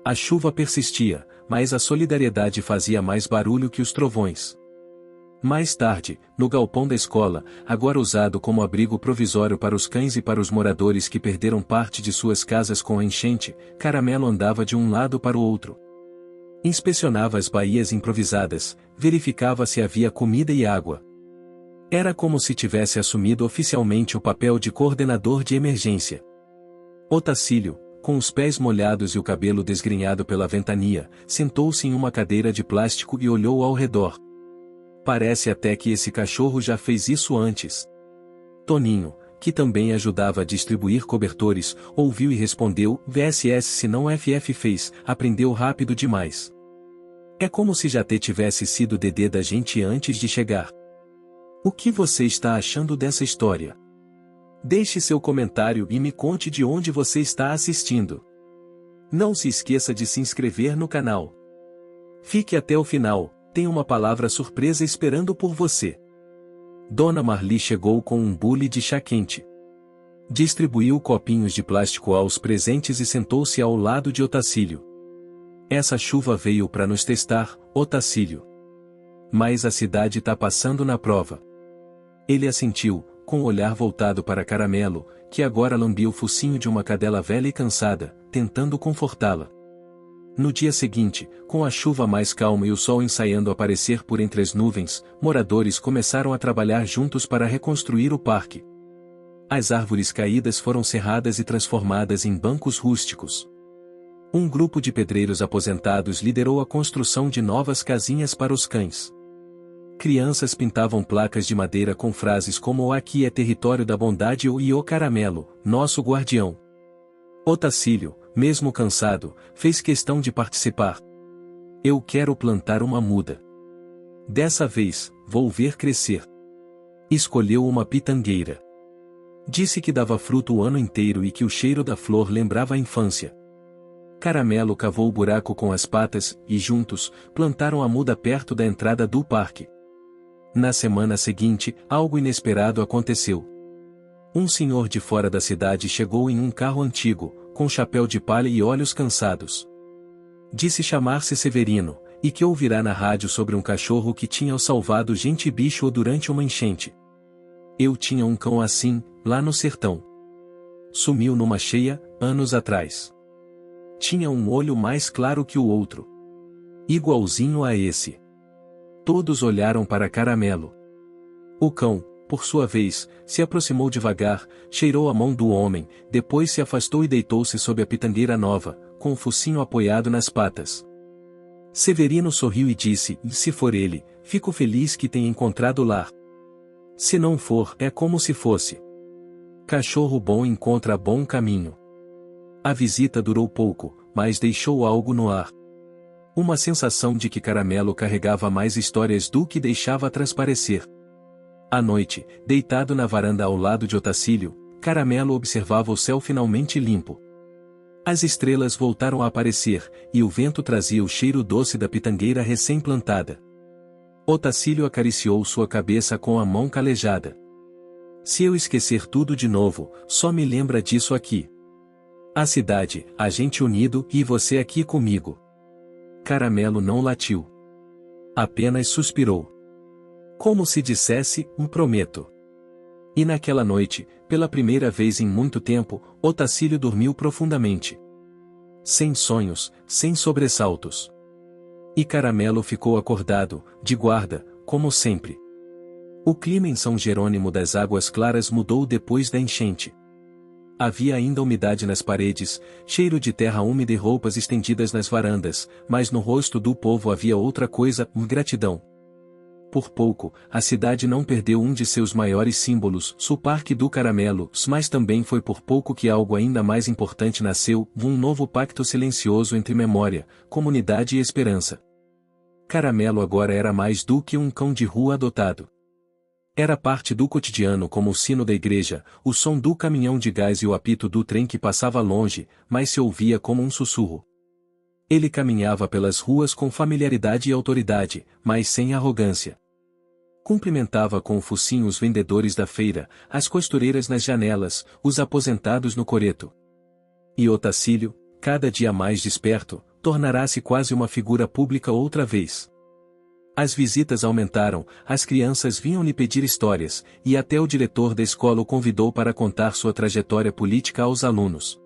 S1: A chuva persistia, mas a solidariedade fazia mais barulho que os trovões. Mais tarde, no galpão da escola, agora usado como abrigo provisório para os cães e para os moradores que perderam parte de suas casas com a enchente, Caramelo andava de um lado para o outro. Inspecionava as baías improvisadas, verificava se havia comida e água. Era como se tivesse assumido oficialmente o papel de coordenador de emergência. Otacílio, com os pés molhados e o cabelo desgrenhado pela ventania, sentou-se em uma cadeira de plástico e olhou ao redor. Parece até que esse cachorro já fez isso antes. Toninho, que também ajudava a distribuir cobertores, ouviu e respondeu: VSS se não FF fez, aprendeu rápido demais. É como se já tivesse sido DD da gente antes de chegar. O que você está achando dessa história? Deixe seu comentário e me conte de onde você está assistindo. Não se esqueça de se inscrever no canal. Fique até o final, tem uma palavra surpresa esperando por você. Dona Marli chegou com um bule de chá quente. Distribuiu copinhos de plástico aos presentes e sentou-se ao lado de Otacílio. Essa chuva veio para nos testar, Otacílio. Mas a cidade tá passando na prova. Ele assentiu, com o olhar voltado para Caramelo, que agora lambia o focinho de uma cadela velha e cansada, tentando confortá-la. No dia seguinte, com a chuva mais calma e o sol ensaiando aparecer por entre as nuvens, moradores começaram a trabalhar juntos para reconstruir o parque. As árvores caídas foram serradas e transformadas em bancos rústicos. Um grupo de pedreiros aposentados liderou a construção de novas casinhas para os cães. Crianças pintavam placas de madeira com frases como "Aqui é território da bondade" e "O Caramelo, nosso guardião". Otacílio, mesmo cansado, fez questão de participar. Eu quero plantar uma muda. Dessa vez, vou ver crescer. Escolheu uma pitangueira. Disse que dava fruto o ano inteiro e que o cheiro da flor lembrava a infância. Caramelo cavou o buraco com as patas, e juntos, plantaram a muda perto da entrada do parque. Na semana seguinte, algo inesperado aconteceu. Um senhor de fora da cidade chegou em um carro antigo, com chapéu de palha e olhos cansados. Disse chamar-se Severino, e que ouvirá na rádio sobre um cachorro que tinha salvado gente e bicho durante uma enchente. Eu tinha um cão assim, lá no sertão. Sumiu numa cheia, anos atrás. Tinha um olho mais claro que o outro. Igualzinho a esse. Todos olharam para Caramelo. O cão, por sua vez, se aproximou devagar, cheirou a mão do homem, depois se afastou e deitou-se sob a pitangueira nova, com o focinho apoiado nas patas. Severino sorriu e disse: se for ele, fico feliz que tenha encontrado o lar. Se não for, é como se fosse. Cachorro bom encontra bom caminho. A visita durou pouco, mas deixou algo no ar. Uma sensação de que Caramelo carregava mais histórias do que deixava transparecer. À noite, deitado na varanda ao lado de Otacílio, Caramelo observava o céu finalmente limpo. As estrelas voltaram a aparecer, e o vento trazia o cheiro doce da pitangueira recém-plantada. Otacílio acariciou sua cabeça com a mão calejada. Se eu esquecer tudo de novo, só me lembra disso aqui. A cidade, a gente unido e você aqui comigo. Caramelo não latiu. Apenas suspirou. Como se dissesse, prometo. E naquela noite, pela primeira vez em muito tempo, Otacílio dormiu profundamente. Sem sonhos, sem sobressaltos. E Caramelo ficou acordado, de guarda, como sempre. O clima em São Jerônimo das Águas Claras mudou depois da enchente. Havia ainda umidade nas paredes, cheiro de terra úmida e roupas estendidas nas varandas, mas no rosto do povo havia outra coisa, gratidão. Por pouco, a cidade não perdeu um de seus maiores símbolos, o Parque do Caramelo, mas também foi por pouco que algo ainda mais importante nasceu, um novo pacto silencioso entre memória, comunidade e esperança. Caramelo agora era mais do que um cão de rua adotado. Era parte do cotidiano como o sino da igreja, o som do caminhão de gás e o apito do trem que passava longe, mas se ouvia como um sussurro. Ele caminhava pelas ruas com familiaridade e autoridade, mas sem arrogância. Cumprimentava com o focinho os vendedores da feira, as costureiras nas janelas, os aposentados no coreto. E Otacílio, cada dia mais desperto, tornará-se quase uma figura pública outra vez. As visitas aumentaram, as crianças vinham lhe pedir histórias, e até o diretor da escola o convidou para contar sua trajetória política aos alunos.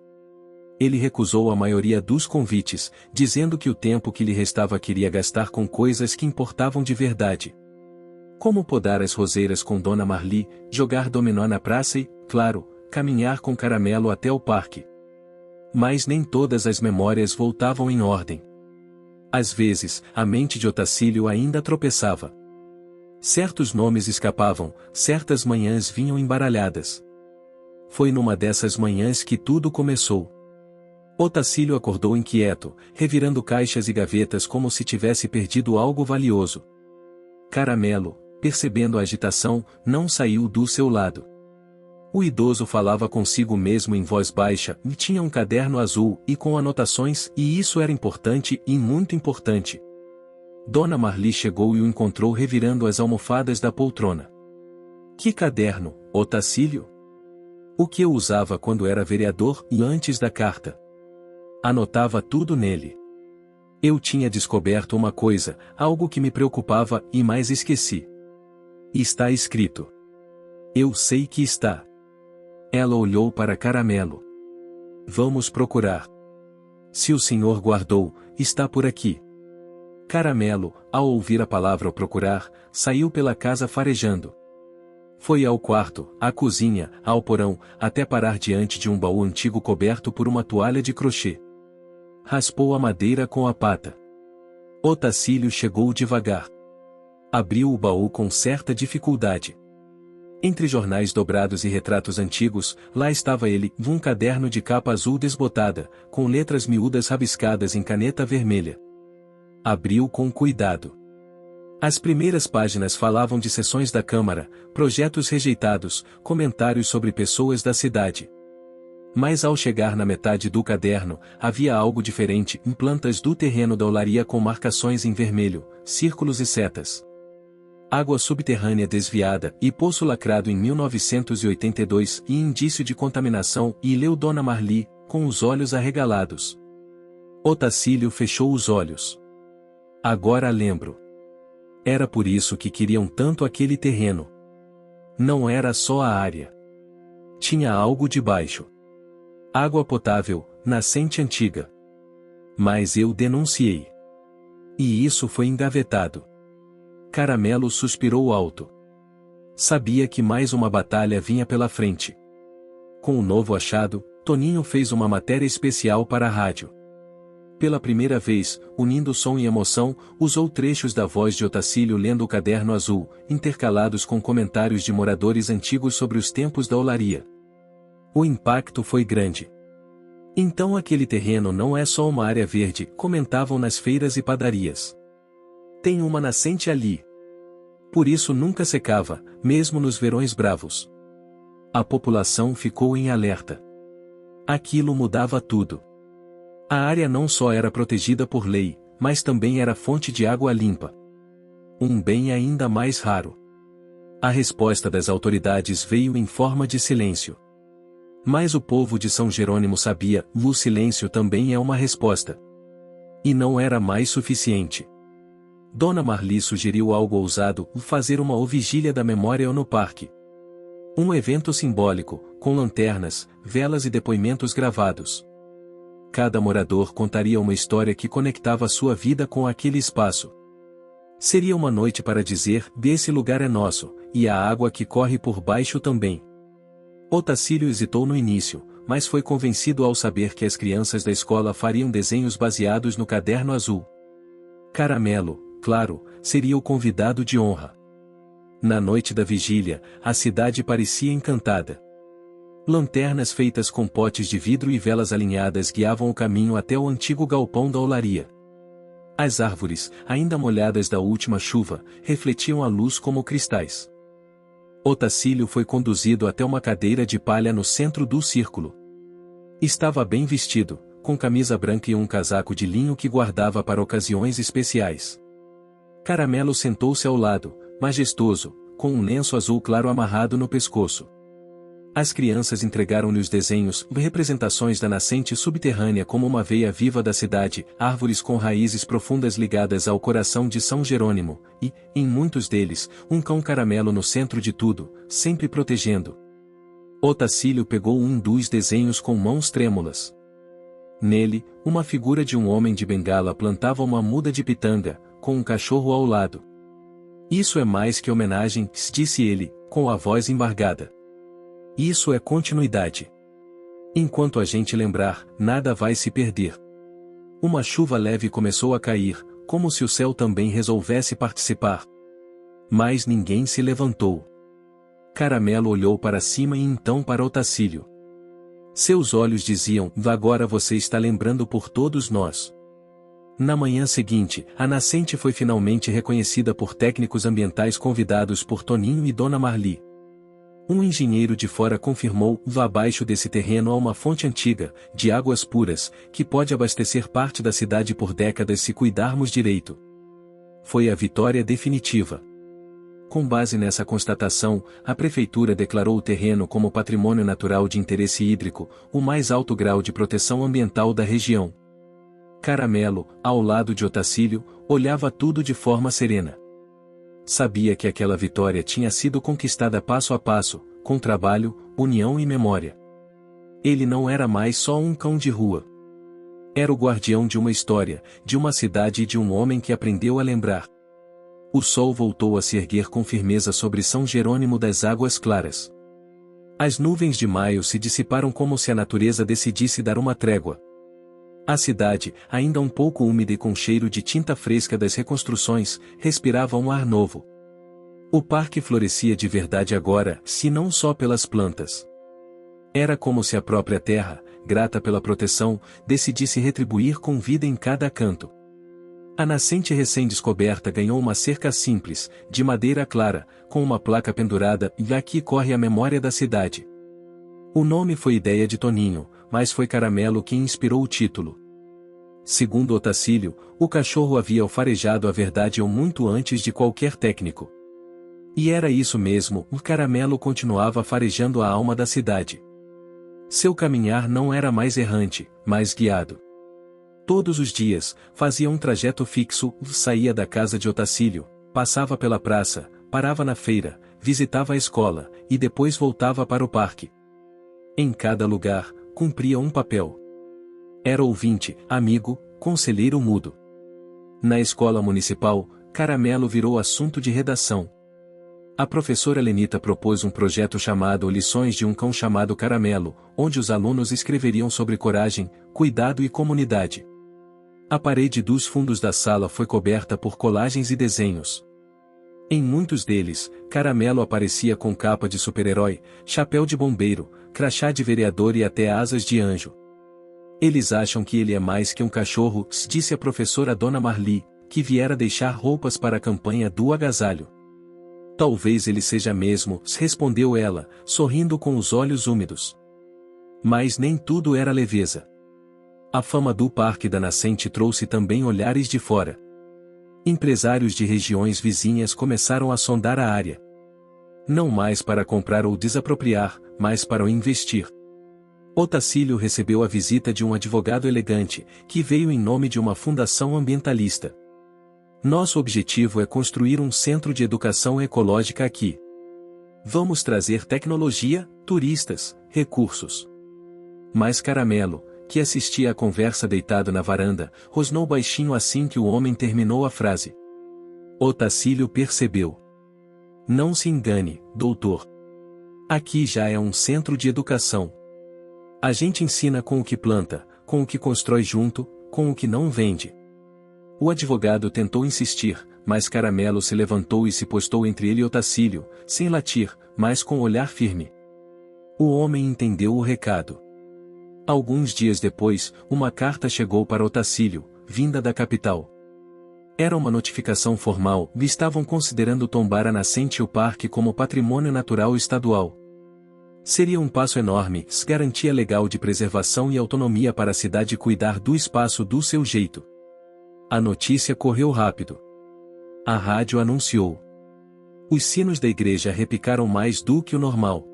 S1: Ele recusou a maioria dos convites, dizendo que o tempo que lhe restava queria gastar com coisas que importavam de verdade. Como podar as roseiras com Dona Marli, jogar dominó na praça e, claro, caminhar com Caramelo até o parque. Mas nem todas as memórias voltavam em ordem. Às vezes, a mente de Otacílio ainda tropeçava. Certos nomes escapavam, certas manhãs vinham embaralhadas. Foi numa dessas manhãs que tudo começou. Otacílio acordou inquieto, revirando caixas e gavetas como se tivesse perdido algo valioso. Caramelo, percebendo a agitação, não saiu do seu lado. O idoso falava consigo mesmo em voz baixa, e tinha um caderno azul, e com anotações, e isso era importante, e muito importante. Dona Marli chegou e o encontrou revirando as almofadas da poltrona. Que caderno, Otacílio? O que eu usava quando era vereador e antes da carta? Anotava tudo nele. Eu tinha descoberto uma coisa, algo que me preocupava, e mais esqueci. Está escrito. Eu sei que está. Ela olhou para Caramelo. Vamos procurar. Se o senhor guardou, está por aqui. Caramelo, ao ouvir a palavra procurar, saiu pela casa farejando. Foi ao quarto, à cozinha, ao porão, até parar diante de um baú antigo coberto por uma toalha de crochê. Raspou a madeira com a pata. Otacílio chegou devagar. Abriu o baú com certa dificuldade. Entre jornais dobrados e retratos antigos, lá estava ele, um caderno de capa azul desbotada, com letras miúdas rabiscadas em caneta vermelha. Abriu com cuidado. As primeiras páginas falavam de sessões da Câmara, projetos rejeitados, comentários sobre pessoas da cidade. Mas ao chegar na metade do caderno, havia algo diferente em plantas do terreno da olaria com marcações em vermelho, círculos e setas. Água subterrânea desviada e poço lacrado em 1982 e indício de contaminação, e leu Dona Marli, com os olhos arregalados. Otacílio fechou os olhos. Agora lembro. Era por isso que queriam tanto aquele terreno. Não era só a área. Tinha algo debaixo. Água potável, nascente antiga. Mas eu denunciei. E isso foi engavetado. Caramelo suspirou alto. Sabia que mais uma batalha vinha pela frente. Com o novo achado, Toninho fez uma matéria especial para a rádio. Pela primeira vez, unindo som e emoção, usou trechos da voz de Otacílio lendo o caderno azul, intercalados com comentários de moradores antigos sobre os tempos da olaria. O impacto foi grande. Então aquele terreno não é só uma área verde, comentavam nas feiras e padarias. Tem uma nascente ali. Por isso nunca secava, mesmo nos verões bravos. A população ficou em alerta. Aquilo mudava tudo. A área não só era protegida por lei, mas também era fonte de água limpa. Um bem ainda mais raro. A resposta das autoridades veio em forma de silêncio. Mas o povo de São Jerônimo sabia, o silêncio também é uma resposta. E não era mais suficiente. Dona Marli sugeriu algo ousado, fazer uma vigília da memória no parque. Um evento simbólico, com lanternas, velas e depoimentos gravados. Cada morador contaria uma história que conectava sua vida com aquele espaço. Seria uma noite para dizer, esse lugar é nosso, e a água que corre por baixo também. Otacílio hesitou no início, mas foi convencido ao saber que as crianças da escola fariam desenhos baseados no caderno azul. Caramelo, claro, seria o convidado de honra. Na noite da vigília, a cidade parecia encantada. Lanternas feitas com potes de vidro e velas alinhadas guiavam o caminho até o antigo galpão da olaria. As árvores, ainda molhadas da última chuva, refletiam a luz como cristais. Otacílio foi conduzido até uma cadeira de palha no centro do círculo. Estava bem vestido, com camisa branca e um casaco de linho que guardava para ocasiões especiais. Caramelo sentou-se ao lado, majestoso, com um lenço azul claro amarrado no pescoço. As crianças entregaram-lhe os desenhos, representações da nascente subterrânea como uma veia viva da cidade, árvores com raízes profundas ligadas ao coração de São Jerônimo, e, em muitos deles, um cão caramelo no centro de tudo, sempre protegendo. Otacílio pegou um dos desenhos com mãos trêmulas. Nele, uma figura de um homem de bengala plantava uma muda de pitanga, com um cachorro ao lado. Isso é mais que homenagem, disse ele, com a voz embargada. Isso é continuidade. Enquanto a gente lembrar, nada vai se perder. Uma chuva leve começou a cair, como se o céu também resolvesse participar. Mas ninguém se levantou. Caramelo olhou para cima e então para Otacílio. Seus olhos diziam, agora você está lembrando por todos nós. Na manhã seguinte, a nascente foi finalmente reconhecida por técnicos ambientais convidados por Toninho e Dona Marli. Um engenheiro de fora confirmou, abaixo desse terreno há uma fonte antiga, de águas puras, que pode abastecer parte da cidade por décadas se cuidarmos direito. Foi a vitória definitiva. Com base nessa constatação, a prefeitura declarou o terreno como patrimônio natural de interesse hídrico, o mais alto grau de proteção ambiental da região. Caramelo, ao lado de Otacílio, olhava tudo de forma serena. Sabia que aquela vitória tinha sido conquistada passo a passo, com trabalho, união e memória. Ele não era mais só um cão de rua. Era o guardião de uma história, de uma cidade e de um homem que aprendeu a lembrar. O sol voltou a se erguer com firmeza sobre São Jerônimo das Águas Claras. As nuvens de maio se dissiparam como se a natureza decidisse dar uma trégua. A cidade, ainda um pouco úmida e com cheiro de tinta fresca das reconstruções, respirava um ar novo. O parque florescia de verdade agora, se não só pelas plantas. Era como se a própria terra, grata pela proteção, decidisse retribuir com vida em cada canto. A nascente recém-descoberta ganhou uma cerca simples, de madeira clara, com uma placa pendurada, e aqui corre a memória da cidade. O nome foi ideia de Toninho, mas foi Caramelo quem inspirou o título. Segundo Otacílio, o cachorro havia alfarejado a verdade muito antes de qualquer técnico. E era isso mesmo, o Caramelo continuava farejando a alma da cidade. Seu caminhar não era mais errante, mas guiado. Todos os dias, fazia um trajeto fixo, saía da casa de Otacílio, passava pela praça, parava na feira, visitava a escola, e depois voltava para o parque. Em cada lugar, cumpria um papel. Era ouvinte, amigo, conselheiro mudo. Na escola municipal, Caramelo virou assunto de redação. A professora Lenita propôs um projeto chamado Lições de um Cão chamado Caramelo, onde os alunos escreveriam sobre coragem, cuidado e comunidade. A parede dos fundos da sala foi coberta por colagens e desenhos. Em muitos deles, Caramelo aparecia com capa de super-herói, chapéu de bombeiro, crachá de vereador e até asas de anjo. Eles acham que ele é mais que um cachorro, disse a professora Dona Marli, que viera deixar roupas para a campanha do agasalho. Talvez ele seja mesmo, respondeu ela, sorrindo com os olhos úmidos. Mas nem tudo era leveza. A fama do Parque da Nascente trouxe também olhares de fora. Empresários de regiões vizinhas começaram a sondar a área. Não mais para comprar ou desapropriar, mas para investir. Otacílio recebeu a visita de um advogado elegante, que veio em nome de uma fundação ambientalista. Nosso objetivo é construir um centro de educação ecológica aqui. Vamos trazer tecnologia, turistas, recursos. Mas Caramelo, que assistia à conversa deitado na varanda, rosnou baixinho assim que o homem terminou a frase. Otacílio percebeu. Não se engane, doutor. Aqui já é um centro de educação. A gente ensina com o que planta, com o que constrói junto, com o que não vende. O advogado tentou insistir, mas Caramelo se levantou e se postou entre ele e Otacílio, sem latir, mas com olhar firme. O homem entendeu o recado. Alguns dias depois, uma carta chegou para Otacílio, vinda da capital. Era uma notificação formal, e estavam considerando tombar a nascente e o parque como patrimônio natural estadual. Seria um passo enorme, garantia legal de preservação e autonomia para a cidade cuidar do espaço do seu jeito. A notícia correu rápido. A rádio anunciou. Os sinos da igreja repicaram mais do que o normal.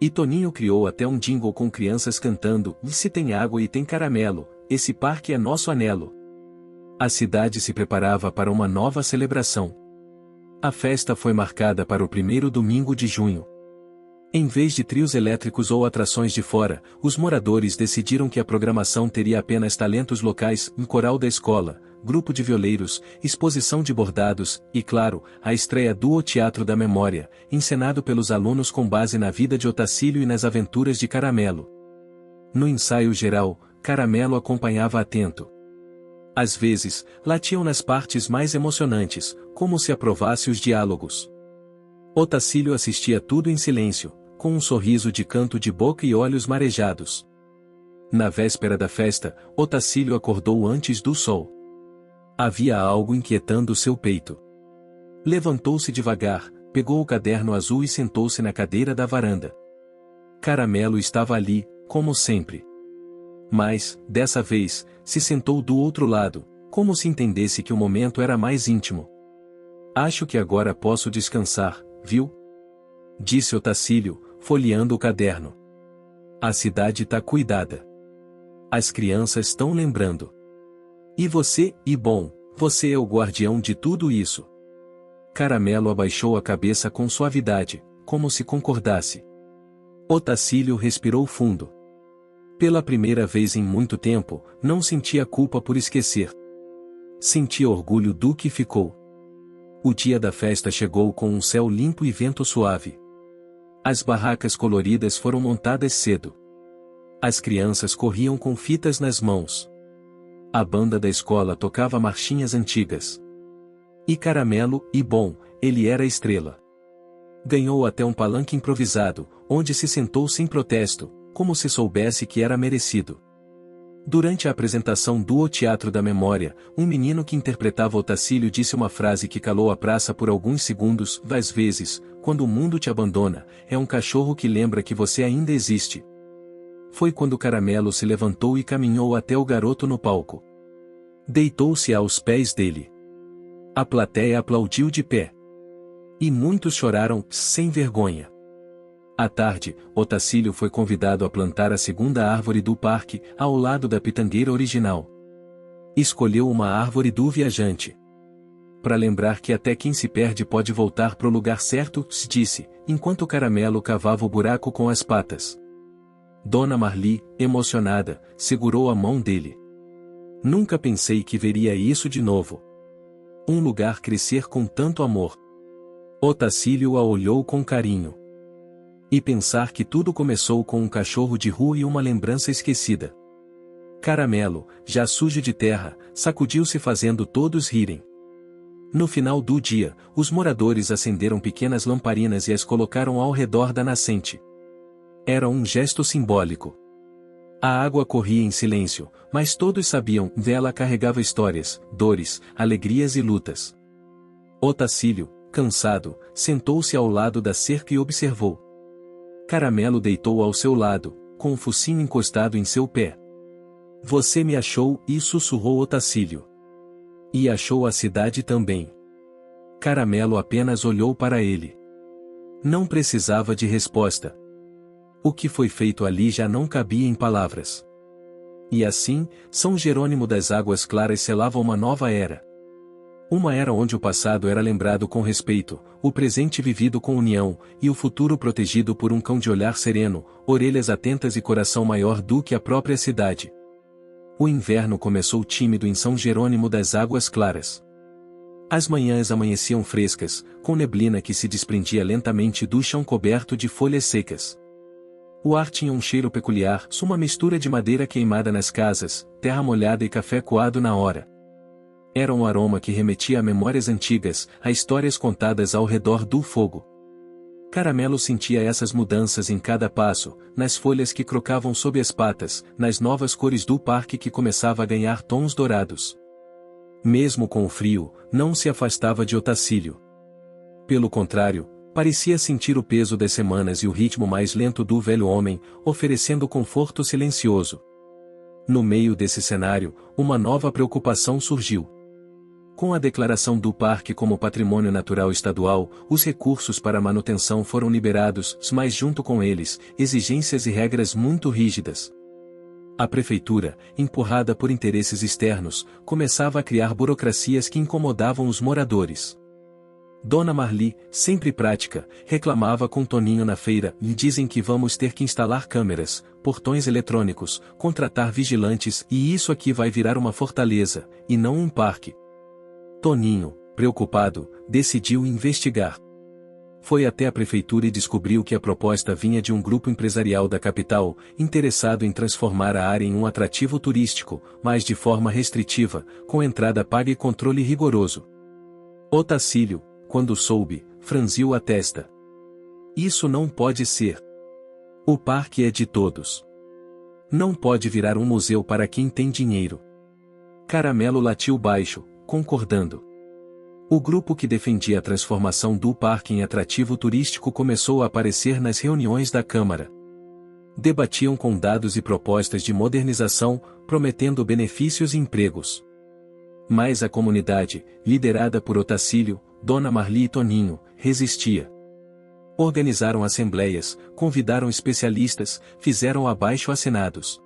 S1: E Toninho criou até um jingle com crianças cantando, e se tem água e tem caramelo, esse parque é nosso anelo. A cidade se preparava para uma nova celebração. A festa foi marcada para o primeiro domingo de junho. Em vez de trios elétricos ou atrações de fora, os moradores decidiram que a programação teria apenas talentos locais, um coral da escola, grupo de violeiros, exposição de bordados, e claro, a estreia do O Teatro da Memória, encenado pelos alunos com base na vida de Otacílio e nas aventuras de Caramelo. No ensaio geral, Caramelo acompanhava atento. Às vezes, latiam nas partes mais emocionantes, como se aprovasse os diálogos. Otacílio assistia tudo em silêncio, com um sorriso de canto de boca e olhos marejados. Na véspera da festa, Otacílio acordou antes do sol. Havia algo inquietando seu peito. Levantou-se devagar, pegou o caderno azul e sentou-se na cadeira da varanda. Caramelo estava ali, como sempre. Mas, dessa vez, se sentou do outro lado, como se entendesse que o momento era mais íntimo. Acho que agora posso descansar, viu? Disse Otacílio, folheando o caderno. A cidade tá cuidada. As crianças estão lembrando. E você, e bom, você é o guardião de tudo isso. Caramelo abaixou a cabeça com suavidade, como se concordasse. Otacílio respirou fundo. Pela primeira vez em muito tempo, não sentia culpa por esquecer. Sentia orgulho do que ficou. O dia da festa chegou com um céu limpo e vento suave. As barracas coloridas foram montadas cedo. As crianças corriam com fitas nas mãos. A banda da escola tocava marchinhas antigas. E Caramelo, e bom, ele era a estrela. Ganhou até um palanque improvisado, onde se sentou sem protesto, como se soubesse que era merecido. Durante a apresentação do O Teatro da Memória, um menino que interpretava Otacílio disse uma frase que calou a praça por alguns segundos. Às vezes, quando o mundo te abandona, é um cachorro que lembra que você ainda existe. Foi quando Caramelo se levantou e caminhou até o garoto no palco. Deitou-se aos pés dele. A plateia aplaudiu de pé. E muitos choraram, sem vergonha. À tarde, Otacílio foi convidado a plantar a segunda árvore do parque, ao lado da pitangueira original. Escolheu uma árvore do viajante. Para lembrar que até quem se perde pode voltar pro lugar certo, disse, enquanto Caramelo cavava o buraco com as patas. Dona Marli, emocionada, segurou a mão dele. Nunca pensei que veria isso de novo. Um lugar crescer com tanto amor. Otacílio a olhou com carinho. E pensar que tudo começou com um cachorro de rua e uma lembrança esquecida. Caramelo, já sujo de terra, sacudiu-se fazendo todos rirem. No final do dia, os moradores acenderam pequenas lamparinas e as colocaram ao redor da nascente. Era um gesto simbólico. A água corria em silêncio, mas todos sabiam, ela carregava histórias, dores, alegrias e lutas. Otacílio, cansado, sentou-se ao lado da cerca e observou. Caramelo deitou ao seu lado, com o focinho encostado em seu pé. Você me achou, e sussurrou Otacílio. E achou a cidade também. Caramelo apenas olhou para ele. Não precisava de resposta. O que foi feito ali já não cabia em palavras. E assim, São Jerônimo das Águas Claras selava uma nova era. Uma era onde o passado era lembrado com respeito, o presente vivido com união, e o futuro protegido por um cão de olhar sereno, orelhas atentas e coração maior do que a própria cidade. O inverno começou tímido em São Jerônimo das Águas Claras. As manhãs amanheciam frescas, com neblina que se desprendia lentamente do chão coberto de folhas secas. O ar tinha um cheiro peculiar, uma mistura de madeira queimada nas casas, terra molhada e café coado na hora. Era um aroma que remetia a memórias antigas, a histórias contadas ao redor do fogo. Caramelo sentia essas mudanças em cada passo, nas folhas que crocavam sob as patas, nas novas cores do parque que começava a ganhar tons dourados. Mesmo com o frio, não se afastava de Otacílio. Pelo contrário, parecia sentir o peso das semanas e o ritmo mais lento do velho homem, oferecendo conforto silencioso. No meio desse cenário, uma nova preocupação surgiu. Com a declaração do parque como patrimônio natural estadual, os recursos para a manutenção foram liberados, mas junto com eles, exigências e regras muito rígidas. A prefeitura, empurrada por interesses externos, começava a criar burocracias que incomodavam os moradores. Dona Marli, sempre prática, reclamava com Toninho na feira, e dizem que vamos ter que instalar câmeras, portões eletrônicos, contratar vigilantes, e isso aqui vai virar uma fortaleza, e não um parque. Toninho, preocupado, decidiu investigar. Foi até a prefeitura e descobriu que a proposta vinha de um grupo empresarial da capital, interessado em transformar a área em um atrativo turístico, mas de forma restritiva, com entrada paga e controle rigoroso. Otacílio, quando soube, franziu a testa. Isso não pode ser. O parque é de todos. Não pode virar um museu para quem tem dinheiro. Caramelo latiu baixo, concordando. O grupo que defendia a transformação do parque em atrativo turístico começou a aparecer nas reuniões da Câmara. Debatiam com dados e propostas de modernização, prometendo benefícios e empregos. Mas a comunidade, liderada por Otacílio, Dona Marli e Toninho, resistia. Organizaram assembleias, convidaram especialistas, fizeram abaixo-assinados.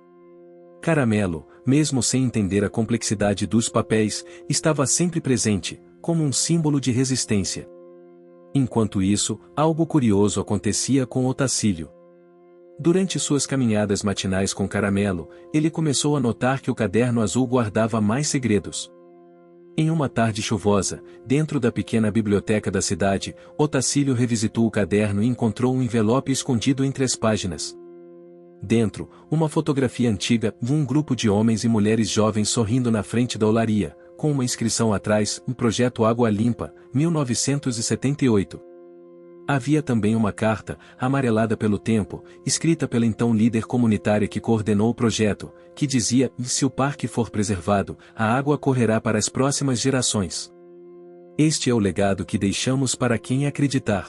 S1: Caramelo, mesmo sem entender a complexidade dos papéis, estava sempre presente, como um símbolo de resistência. Enquanto isso, algo curioso acontecia com Otacílio. Durante suas caminhadas matinais com Caramelo, ele começou a notar que o caderno azul guardava mais segredos. Em uma tarde chuvosa, dentro da pequena biblioteca da cidade, Otacílio revisitou o caderno e encontrou um envelope escondido entre as páginas. Dentro, uma fotografia antiga, um grupo de homens e mulheres jovens sorrindo na frente da olaria, com uma inscrição atrás, um projeto Água Limpa, 1978. Havia também uma carta, amarelada pelo tempo, escrita pela então líder comunitária que coordenou o projeto, que dizia: se o parque for preservado, a água correrá para as próximas gerações. Este é o legado que deixamos para quem acreditar.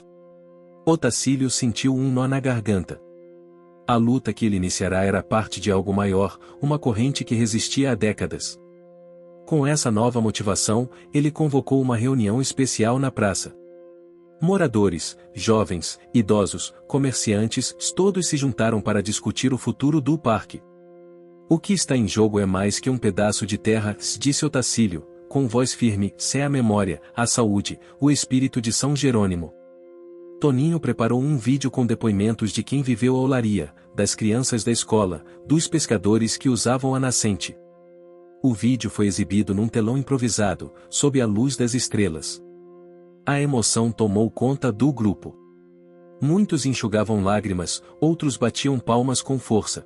S1: Otacílio sentiu um nó na garganta. A luta que ele iniciará era parte de algo maior, uma corrente que resistia há décadas. Com essa nova motivação, ele convocou uma reunião especial na praça. Moradores, jovens, idosos, comerciantes, todos se juntaram para discutir o futuro do parque. O que está em jogo é mais que um pedaço de terra, disse Otacílio, com voz firme: é a memória, a saúde, o espírito de São Jerônimo. Toninho preparou um vídeo com depoimentos de quem viveu a olaria, das crianças da escola, dos pescadores que usavam a nascente. O vídeo foi exibido num telão improvisado, sob a luz das estrelas. A emoção tomou conta do grupo. Muitos enxugavam lágrimas, outros batiam palmas com força.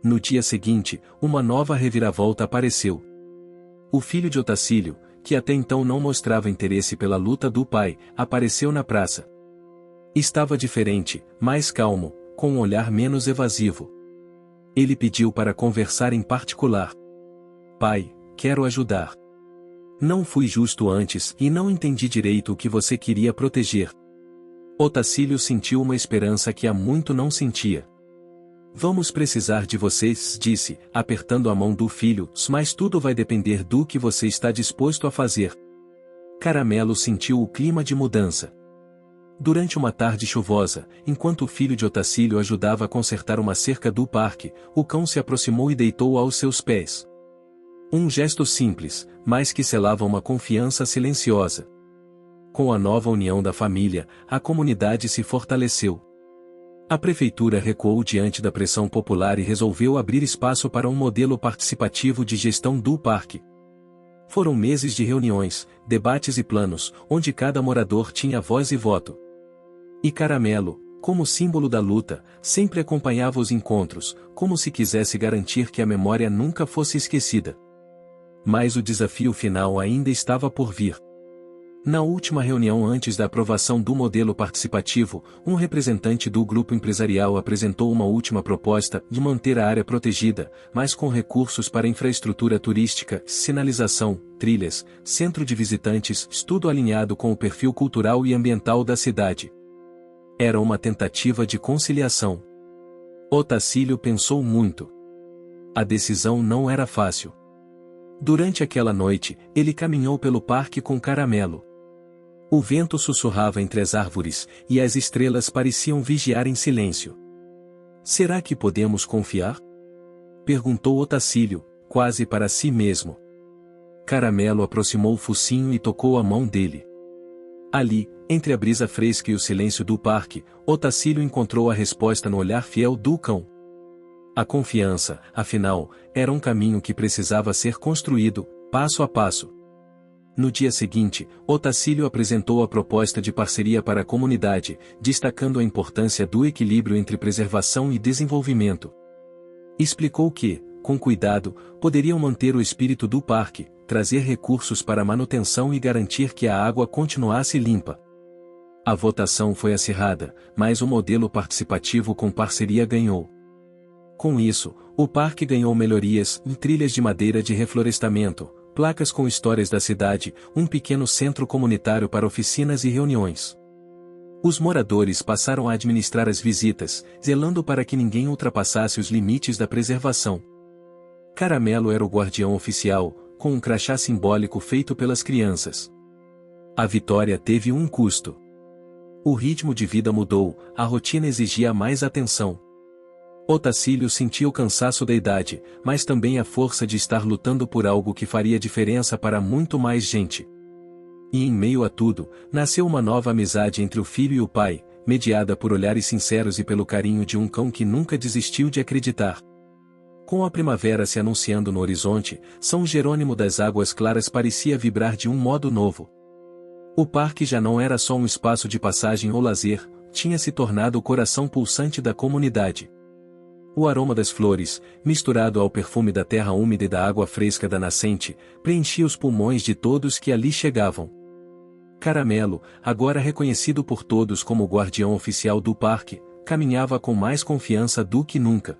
S1: No dia seguinte, uma nova reviravolta apareceu. O filho de Otacílio, que até então não mostrava interesse pela luta do pai, apareceu na praça. Estava diferente, mais calmo, com um olhar menos evasivo. Ele pediu para conversar em particular. Pai, quero ajudar. Não fui justo antes e não entendi direito o que você queria proteger. Otacílio sentiu uma esperança que há muito não sentia. Vamos precisar de vocês, disse, apertando a mão do filho, mas tudo vai depender do que você está disposto a fazer. Caramelo sentiu o clima de mudança. Durante uma tarde chuvosa, enquanto o filho de Otacílio ajudava a consertar uma cerca do parque, o cão se aproximou e deitou aos seus pés. Um gesto simples, mas que selava uma confiança silenciosa. Com a nova união da família, a comunidade se fortaleceu. A prefeitura recuou diante da pressão popular e resolveu abrir espaço para um modelo participativo de gestão do parque. Foram meses de reuniões, debates e planos, onde cada morador tinha voz e voto. E Caramelo, como símbolo da luta, sempre acompanhava os encontros, como se quisesse garantir que a memória nunca fosse esquecida. Mas o desafio final ainda estava por vir. Na última reunião antes da aprovação do modelo participativo, um representante do grupo empresarial apresentou uma última proposta de manter a área protegida, mas com recursos para infraestrutura turística, sinalização, trilhas, centro de visitantes, tudo alinhado com o perfil cultural e ambiental da cidade. Era uma tentativa de conciliação. Otacílio pensou muito. A decisão não era fácil. Durante aquela noite, ele caminhou pelo parque com Caramelo. O vento sussurrava entre as árvores, e as estrelas pareciam vigiar em silêncio. Será que podemos confiar? Perguntou Otacílio, quase para si mesmo. Caramelo aproximou o focinho e tocou a mão dele. Ali, entre a brisa fresca e o silêncio do parque, Otacílio encontrou a resposta no olhar fiel do cão. A confiança, afinal, era um caminho que precisava ser construído, passo a passo. No dia seguinte, Otacílio apresentou a proposta de parceria para a comunidade, destacando a importância do equilíbrio entre preservação e desenvolvimento. Explicou que, com cuidado, poderiam manter o espírito do parque, trazer recursos para a manutenção e garantir que a água continuasse limpa. A votação foi acirrada, mas o modelo participativo com parceria ganhou. Com isso, o parque ganhou melhorias, trilhas de madeira de reflorestamento, placas com histórias da cidade, um pequeno centro comunitário para oficinas e reuniões. Os moradores passaram a administrar as visitas, zelando para que ninguém ultrapassasse os limites da preservação. Caramelo era o guardião oficial, com um crachá simbólico feito pelas crianças. A vitória teve um custo. O ritmo de vida mudou, a rotina exigia mais atenção. Otacílio sentia o cansaço da idade, mas também a força de estar lutando por algo que faria diferença para muito mais gente. E em meio a tudo, nasceu uma nova amizade entre o filho e o pai, mediada por olhares sinceros e pelo carinho de um cão que nunca desistiu de acreditar. Com a primavera se anunciando no horizonte, São Jerônimo das Águas Claras parecia vibrar de um modo novo. O parque já não era só um espaço de passagem ou lazer, tinha se tornado o coração pulsante da comunidade. O aroma das flores, misturado ao perfume da terra úmida e da água fresca da nascente, preenchia os pulmões de todos que ali chegavam. Caramelo, agora reconhecido por todos como o guardião oficial do parque, caminhava com mais confiança do que nunca.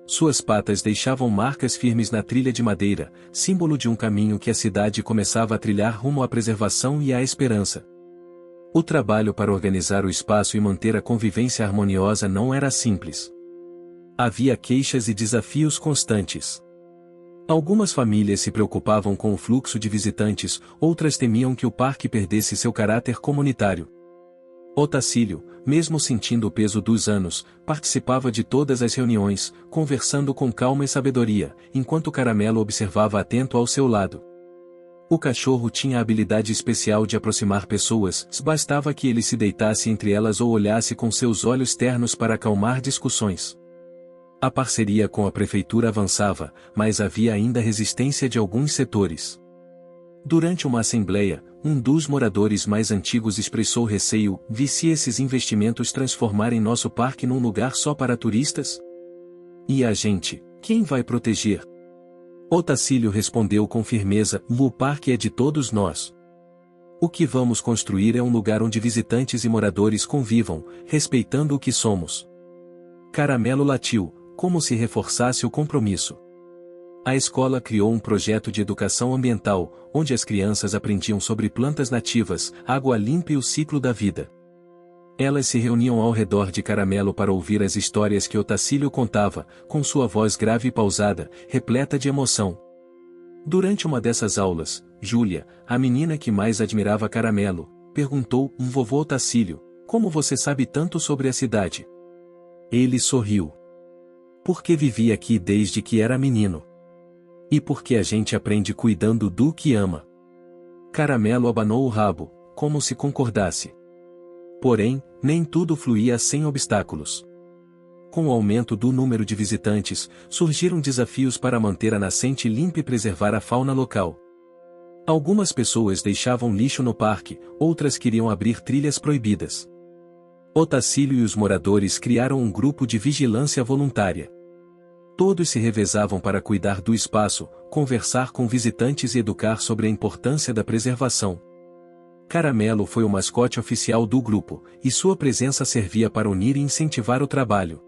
S1: Suas patas deixavam marcas firmes na trilha de madeira, símbolo de um caminho que a cidade começava a trilhar rumo à preservação e à esperança. O trabalho para organizar o espaço e manter a convivência harmoniosa não era simples. Havia queixas e desafios constantes. Algumas famílias se preocupavam com o fluxo de visitantes, outras temiam que o parque perdesse seu caráter comunitário. Otacílio, mesmo sentindo o peso dos anos, participava de todas as reuniões, conversando com calma e sabedoria, enquanto Caramelo observava atento ao seu lado. O cachorro tinha a habilidade especial de aproximar pessoas, bastava que ele se deitasse entre elas ou olhasse com seus olhos ternos para acalmar discussões. A parceria com a prefeitura avançava, mas havia ainda resistência de alguns setores. Durante uma assembleia, um dos moradores mais antigos expressou receio: se esses investimentos transformarem nosso parque num lugar só para turistas? E a gente, quem vai proteger? Otacílio respondeu com firmeza: o parque é de todos nós. O que vamos construir é um lugar onde visitantes e moradores convivam, respeitando o que somos. Caramelo latiu, como se reforçasse o compromisso. A escola criou um projeto de educação ambiental, onde as crianças aprendiam sobre plantas nativas, água limpa e o ciclo da vida. Elas se reuniam ao redor de Caramelo para ouvir as histórias que Otacílio contava, com sua voz grave e pausada, repleta de emoção. Durante uma dessas aulas, Júlia, a menina que mais admirava Caramelo, perguntou: vovô Otacílio, como você sabe tanto sobre a cidade? Ele sorriu. Porque vivi aqui desde que era menino. E porque a gente aprende cuidando do que ama. Caramelo abanou o rabo, como se concordasse. Porém, nem tudo fluía sem obstáculos. Com o aumento do número de visitantes, surgiram desafios para manter a nascente limpa e preservar a fauna local. Algumas pessoas deixavam lixo no parque, outras queriam abrir trilhas proibidas. Otacílio e os moradores criaram um grupo de vigilância voluntária. Todos se revezavam para cuidar do espaço, conversar com visitantes e educar sobre a importância da preservação. Caramelo foi o mascote oficial do grupo, e sua presença servia para unir e incentivar o trabalho.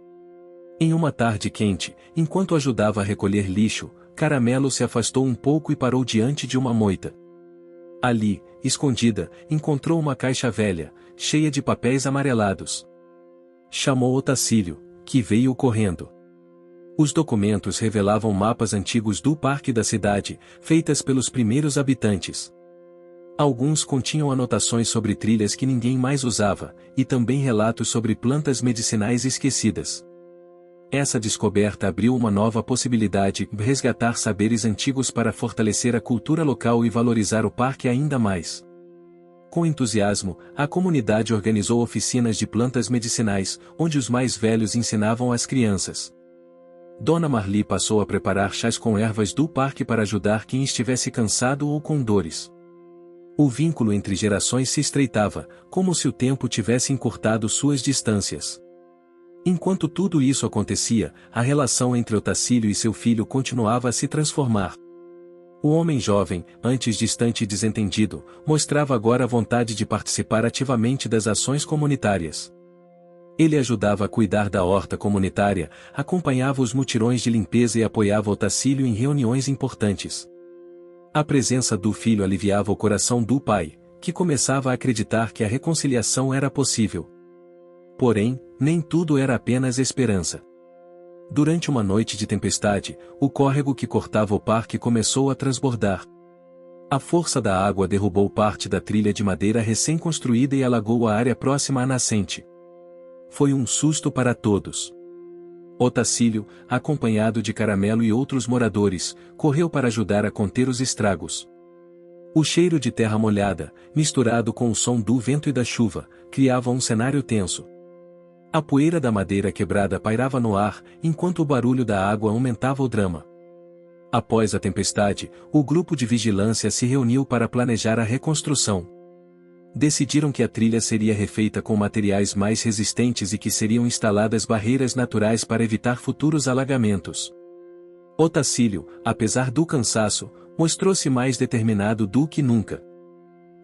S1: Em uma tarde quente, enquanto ajudava a recolher lixo, Caramelo se afastou um pouco e parou diante de uma moita. Ali, escondida, encontrou uma caixa velha, cheia de papéis amarelados. Chamou Otacílio, que veio correndo. Os documentos revelavam mapas antigos do parque da cidade, feitas pelos primeiros habitantes. Alguns continham anotações sobre trilhas que ninguém mais usava, e também relatos sobre plantas medicinais esquecidas. Essa descoberta abriu uma nova possibilidade: resgatar saberes antigos para fortalecer a cultura local e valorizar o parque ainda mais. Com entusiasmo, a comunidade organizou oficinas de plantas medicinais, onde os mais velhos ensinavam às crianças. Dona Marli passou a preparar chás com ervas do parque para ajudar quem estivesse cansado ou com dores. O vínculo entre gerações se estreitava, como se o tempo tivesse encurtado suas distâncias. Enquanto tudo isso acontecia, a relação entre Otacílio e seu filho continuava a se transformar. O homem jovem, antes distante e desentendido, mostrava agora a vontade de participar ativamente das ações comunitárias. Ele ajudava a cuidar da horta comunitária, acompanhava os mutirões de limpeza e apoiava Otacílio em reuniões importantes. A presença do filho aliviava o coração do pai, que começava a acreditar que a reconciliação era possível. Porém, nem tudo era apenas esperança. Durante uma noite de tempestade, o córrego que cortava o parque começou a transbordar. A força da água derrubou parte da trilha de madeira recém-construída e alagou a área próxima à nascente. Foi um susto para todos. Otacílio, acompanhado de Caramelo e outros moradores, correu para ajudar a conter os estragos. O cheiro de terra molhada, misturado com o som do vento e da chuva, criava um cenário tenso. A poeira da madeira quebrada pairava no ar, enquanto o barulho da água aumentava o drama. Após a tempestade, o grupo de vigilância se reuniu para planejar a reconstrução. Decidiram que a trilha seria refeita com materiais mais resistentes e que seriam instaladas barreiras naturais para evitar futuros alagamentos. Otacílio, apesar do cansaço, mostrou-se mais determinado do que nunca.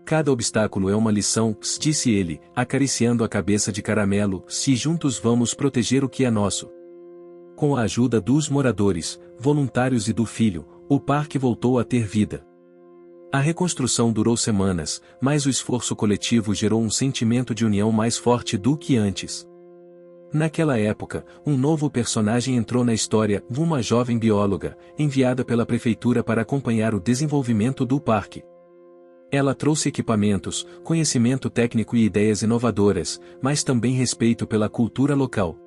S1: Cada obstáculo é uma lição, disse ele, acariciando a cabeça de Caramelo, se juntos vamos proteger o que é nosso. Com a ajuda dos moradores, voluntários e do filho, o parque voltou a ter vida. A reconstrução durou semanas, mas o esforço coletivo gerou um sentimento de união mais forte do que antes. Naquela época, um novo personagem entrou na história, uma jovem bióloga, enviada pela prefeitura para acompanhar o desenvolvimento do parque. Ela trouxe equipamentos, conhecimento técnico e ideias inovadoras, mas também respeito pela cultura local.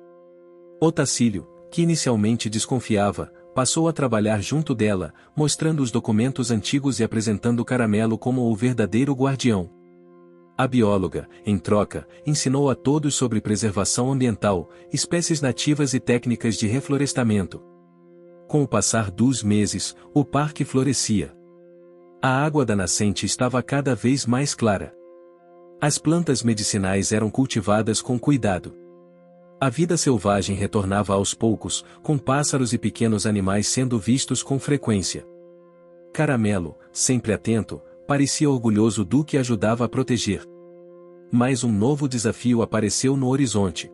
S1: Otacílio, que inicialmente desconfiava, passou a trabalhar junto dela, mostrando os documentos antigos e apresentando Caramelo como o verdadeiro guardião. A bióloga, em troca, ensinou a todos sobre preservação ambiental, espécies nativas e técnicas de reflorestamento. Com o passar dos meses, o parque florescia. A água da nascente estava cada vez mais clara. As plantas medicinais eram cultivadas com cuidado. A vida selvagem retornava aos poucos, com pássaros e pequenos animais sendo vistos com frequência. Caramelo, sempre atento, parecia orgulhoso do que ajudava a proteger. Mas um novo desafio apareceu no horizonte.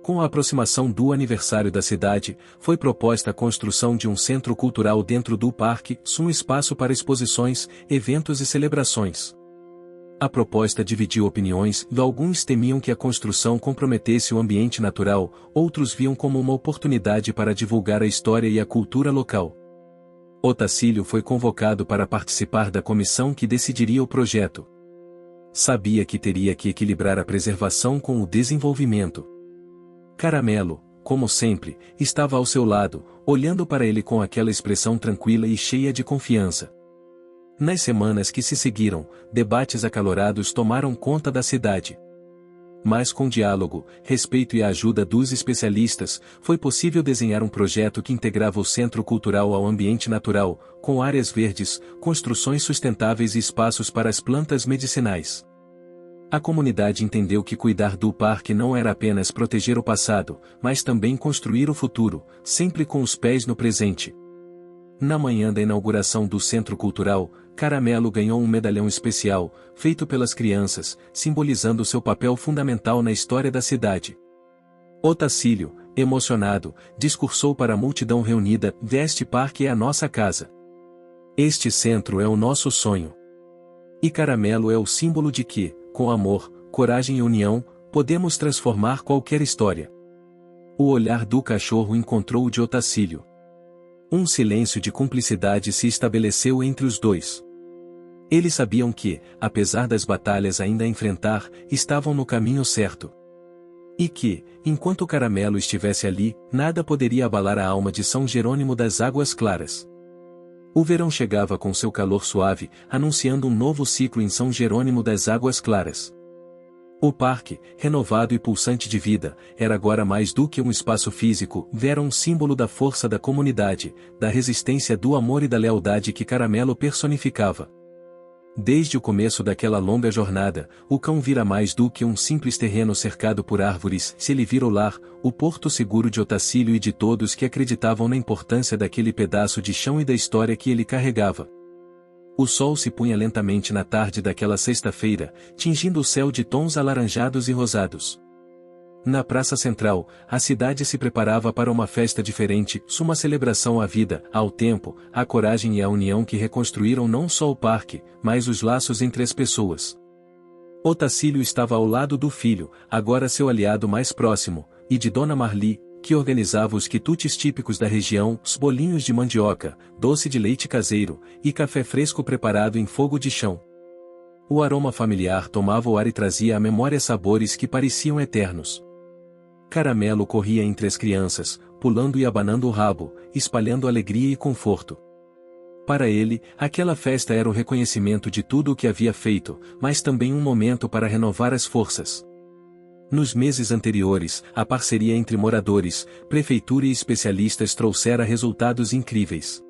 S1: Com a aproximação do aniversário da cidade, foi proposta a construção de um centro cultural dentro do parque, um espaço para exposições, eventos e celebrações. A proposta dividiu opiniões, alguns temiam que a construção comprometesse o ambiente natural, outros viam como uma oportunidade para divulgar a história e a cultura local. Otacílio foi convocado para participar da comissão que decidiria o projeto. Sabia que teria que equilibrar a preservação com o desenvolvimento. Caramelo, como sempre, estava ao seu lado, olhando para ele com aquela expressão tranquila e cheia de confiança. Nas semanas que se seguiram, debates acalorados tomaram conta da cidade. Mas com diálogo, respeito e a ajuda dos especialistas, foi possível desenhar um projeto que integrava o centro cultural ao ambiente natural, com áreas verdes, construções sustentáveis e espaços para as plantas medicinais. A comunidade entendeu que cuidar do parque não era apenas proteger o passado, mas também construir o futuro, sempre com os pés no presente. Na manhã da inauguração do Centro Cultural, Caramelo ganhou um medalhão especial, feito pelas crianças, simbolizando seu papel fundamental na história da cidade. Otacílio, emocionado, discursou para a multidão reunida: "Este parque é a nossa casa. Este centro é o nosso sonho. E Caramelo é o símbolo de que, com amor, coragem e união, podemos transformar qualquer história." O olhar do cachorro encontrou o de Otacílio. Um silêncio de cumplicidade se estabeleceu entre os dois. Eles sabiam que, apesar das batalhas ainda a enfrentar, estavam no caminho certo. E que, enquanto Caramelo estivesse ali, nada poderia abalar a alma de São Jerônimo das Águas Claras. O verão chegava com seu calor suave, anunciando um novo ciclo em São Jerônimo das Águas Claras. O parque, renovado e pulsante de vida, era agora mais do que um espaço físico, era um símbolo da força da comunidade, da resistência, do amor e da lealdade que Caramelo personificava. Desde o começo daquela longa jornada, o cão vira mais do que um simples terreno cercado por árvores, se ele vira o lar, o porto seguro de Otacílio e de todos que acreditavam na importância daquele pedaço de chão e da história que ele carregava. O sol se punha lentamente na tarde daquela sexta-feira, tingindo o céu de tons alaranjados e rosados. Na praça central, a cidade se preparava para uma festa diferente, uma celebração à vida, ao tempo, à coragem e à união que reconstruíram não só o parque, mas os laços entre as pessoas. Otacílio estava ao lado do filho, agora seu aliado mais próximo, e de Dona Marli, que organizava os quitutes típicos da região, os bolinhos de mandioca, doce de leite caseiro, e café fresco preparado em fogo de chão. O aroma familiar tomava o ar e trazia à memória sabores que pareciam eternos. Caramelo corria entre as crianças, pulando e abanando o rabo, espalhando alegria e conforto. Para ele, aquela festa era o reconhecimento de tudo o que havia feito, mas também um momento para renovar as forças. Nos meses anteriores, a parceria entre moradores, prefeitura e especialistas trouxera resultados incríveis.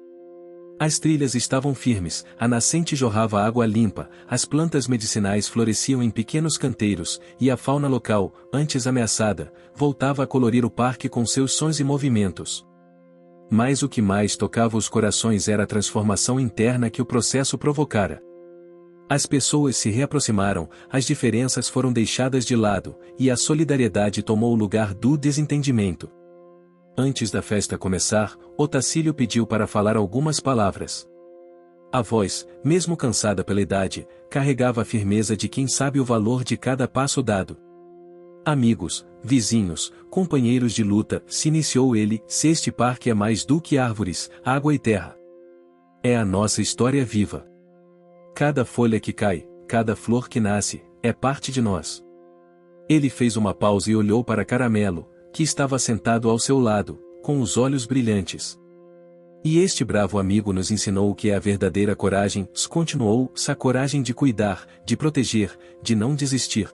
S1: As trilhas estavam firmes, a nascente jorrava água limpa, as plantas medicinais floresciam em pequenos canteiros, e a fauna local, antes ameaçada, voltava a colorir o parque com seus sons e movimentos. Mas o que mais tocava os corações era a transformação interna que o processo provocara. As pessoas se reaproximaram, as diferenças foram deixadas de lado, e a solidariedade tomou o lugar do desentendimento. Antes da festa começar, Otacílio pediu para falar algumas palavras. A voz, mesmo cansada pela idade, carregava a firmeza de quem sabe o valor de cada passo dado. Amigos, vizinhos, companheiros de luta, se iniciou ele, se este parque é mais do que árvores, água e terra. É a nossa história viva. Cada folha que cai, cada flor que nasce, é parte de nós. Ele fez uma pausa e olhou para Caramelo, que estava sentado ao seu lado, com os olhos brilhantes. E este bravo amigo nos ensinou o que é a verdadeira coragem, continuou, a coragem de cuidar, de proteger, de não desistir.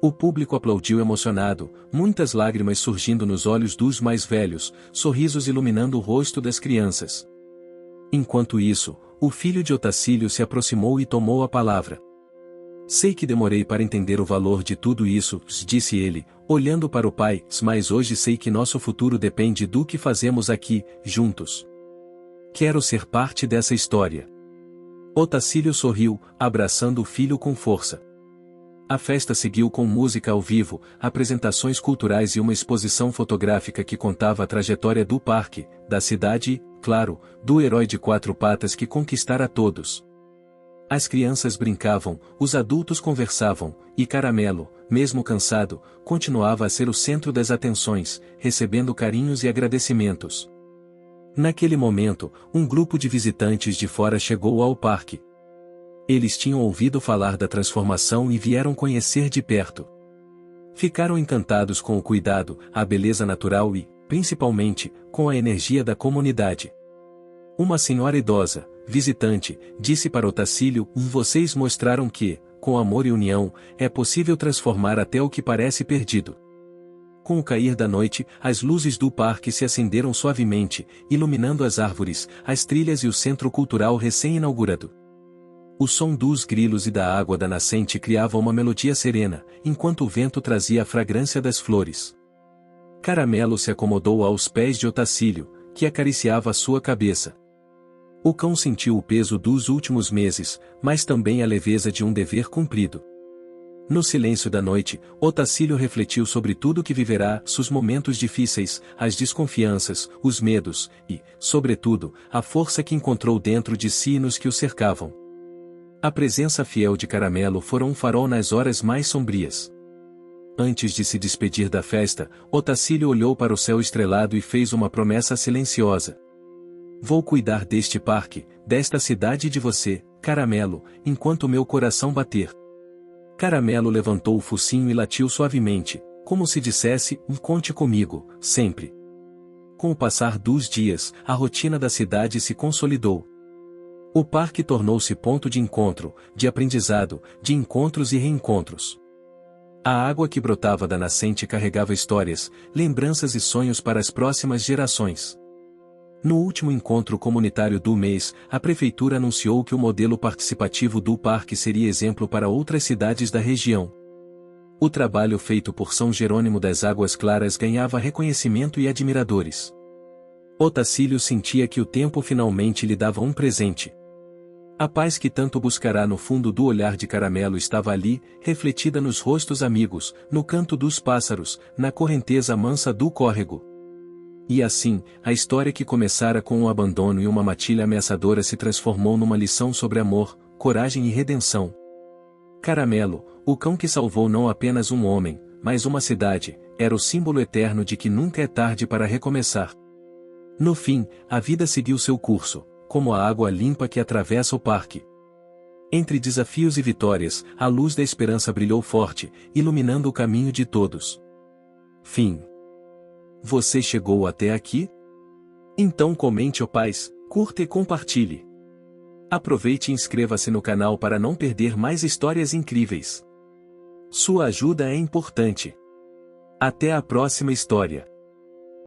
S1: O público aplaudiu emocionado, muitas lágrimas surgindo nos olhos dos mais velhos, sorrisos iluminando o rosto das crianças. Enquanto isso, o filho de Otacílio se aproximou e tomou a palavra. Sei que demorei para entender o valor de tudo isso, disse ele, olhando para o pai, mas hoje sei que nosso futuro depende do que fazemos aqui, juntos. Quero ser parte dessa história. Otacílio sorriu, abraçando o filho com força. A festa seguiu com música ao vivo, apresentações culturais e uma exposição fotográfica que contava a trajetória do parque, da cidade e, claro, do herói de 4 patas que conquistara todos. As crianças brincavam, os adultos conversavam, e Caramelo, mesmo cansado, continuava a ser o centro das atenções, recebendo carinhos e agradecimentos. Naquele momento, um grupo de visitantes de fora chegou ao parque. Eles tinham ouvido falar da transformação e vieram conhecer de perto. Ficaram encantados com o cuidado, a beleza natural e, principalmente, com a energia da comunidade. Uma senhora idosa, visitante, disse para Otacílio: vocês mostraram que, com amor e união, é possível transformar até o que parece perdido. Com o cair da noite, as luzes do parque se acenderam suavemente, iluminando as árvores, as trilhas e o centro cultural recém-inaugurado. O som dos grilos e da água da nascente criava uma melodia serena, enquanto o vento trazia a fragrância das flores. Caramelo se acomodou aos pés de Otacílio, que acariciava sua cabeça. O cão sentiu o peso dos últimos meses, mas também a leveza de um dever cumprido. No silêncio da noite, Otacílio refletiu sobre tudo que viverá, os momentos difíceis, as desconfianças, os medos, e, sobretudo, a força que encontrou dentro de si e nos que o cercavam. A presença fiel de Caramelo fora um farol nas horas mais sombrias. Antes de se despedir da festa, Otacílio olhou para o céu estrelado e fez uma promessa silenciosa. Vou cuidar deste parque, desta cidade e de você, Caramelo, enquanto meu coração bater. Caramelo levantou o focinho e latiu suavemente, como se dissesse: conte comigo, sempre. Com o passar dos dias, a rotina da cidade se consolidou. O parque tornou-se ponto de encontro, de aprendizado, de encontros e reencontros. A água que brotava da nascente carregava histórias, lembranças e sonhos para as próximas gerações. No último encontro comunitário do mês, a prefeitura anunciou que o modelo participativo do parque seria exemplo para outras cidades da região. O trabalho feito por São Jerônimo das Águas Claras ganhava reconhecimento e admiradores. Otacílio sentia que o tempo finalmente lhe dava um presente. A paz que tanto buscará no fundo do olhar de Caramelo estava ali, refletida nos rostos amigos, no canto dos pássaros, na correnteza mansa do córrego. E assim, a história que começara com um abandono e uma matilha ameaçadora se transformou numa lição sobre amor, coragem e redenção. Caramelo, o cão que salvou não apenas um homem, mas uma cidade, era o símbolo eterno de que nunca é tarde para recomeçar. No fim, a vida seguiu seu curso, como a água limpa que atravessa o parque. Entre desafios e vitórias, a luz da esperança brilhou forte, iluminando o caminho de todos. Fim. Você chegou até aqui? Então comente, paz, curta e compartilhe. Aproveite e inscreva-se no canal para não perder mais histórias incríveis. Sua ajuda é importante. Até a próxima história.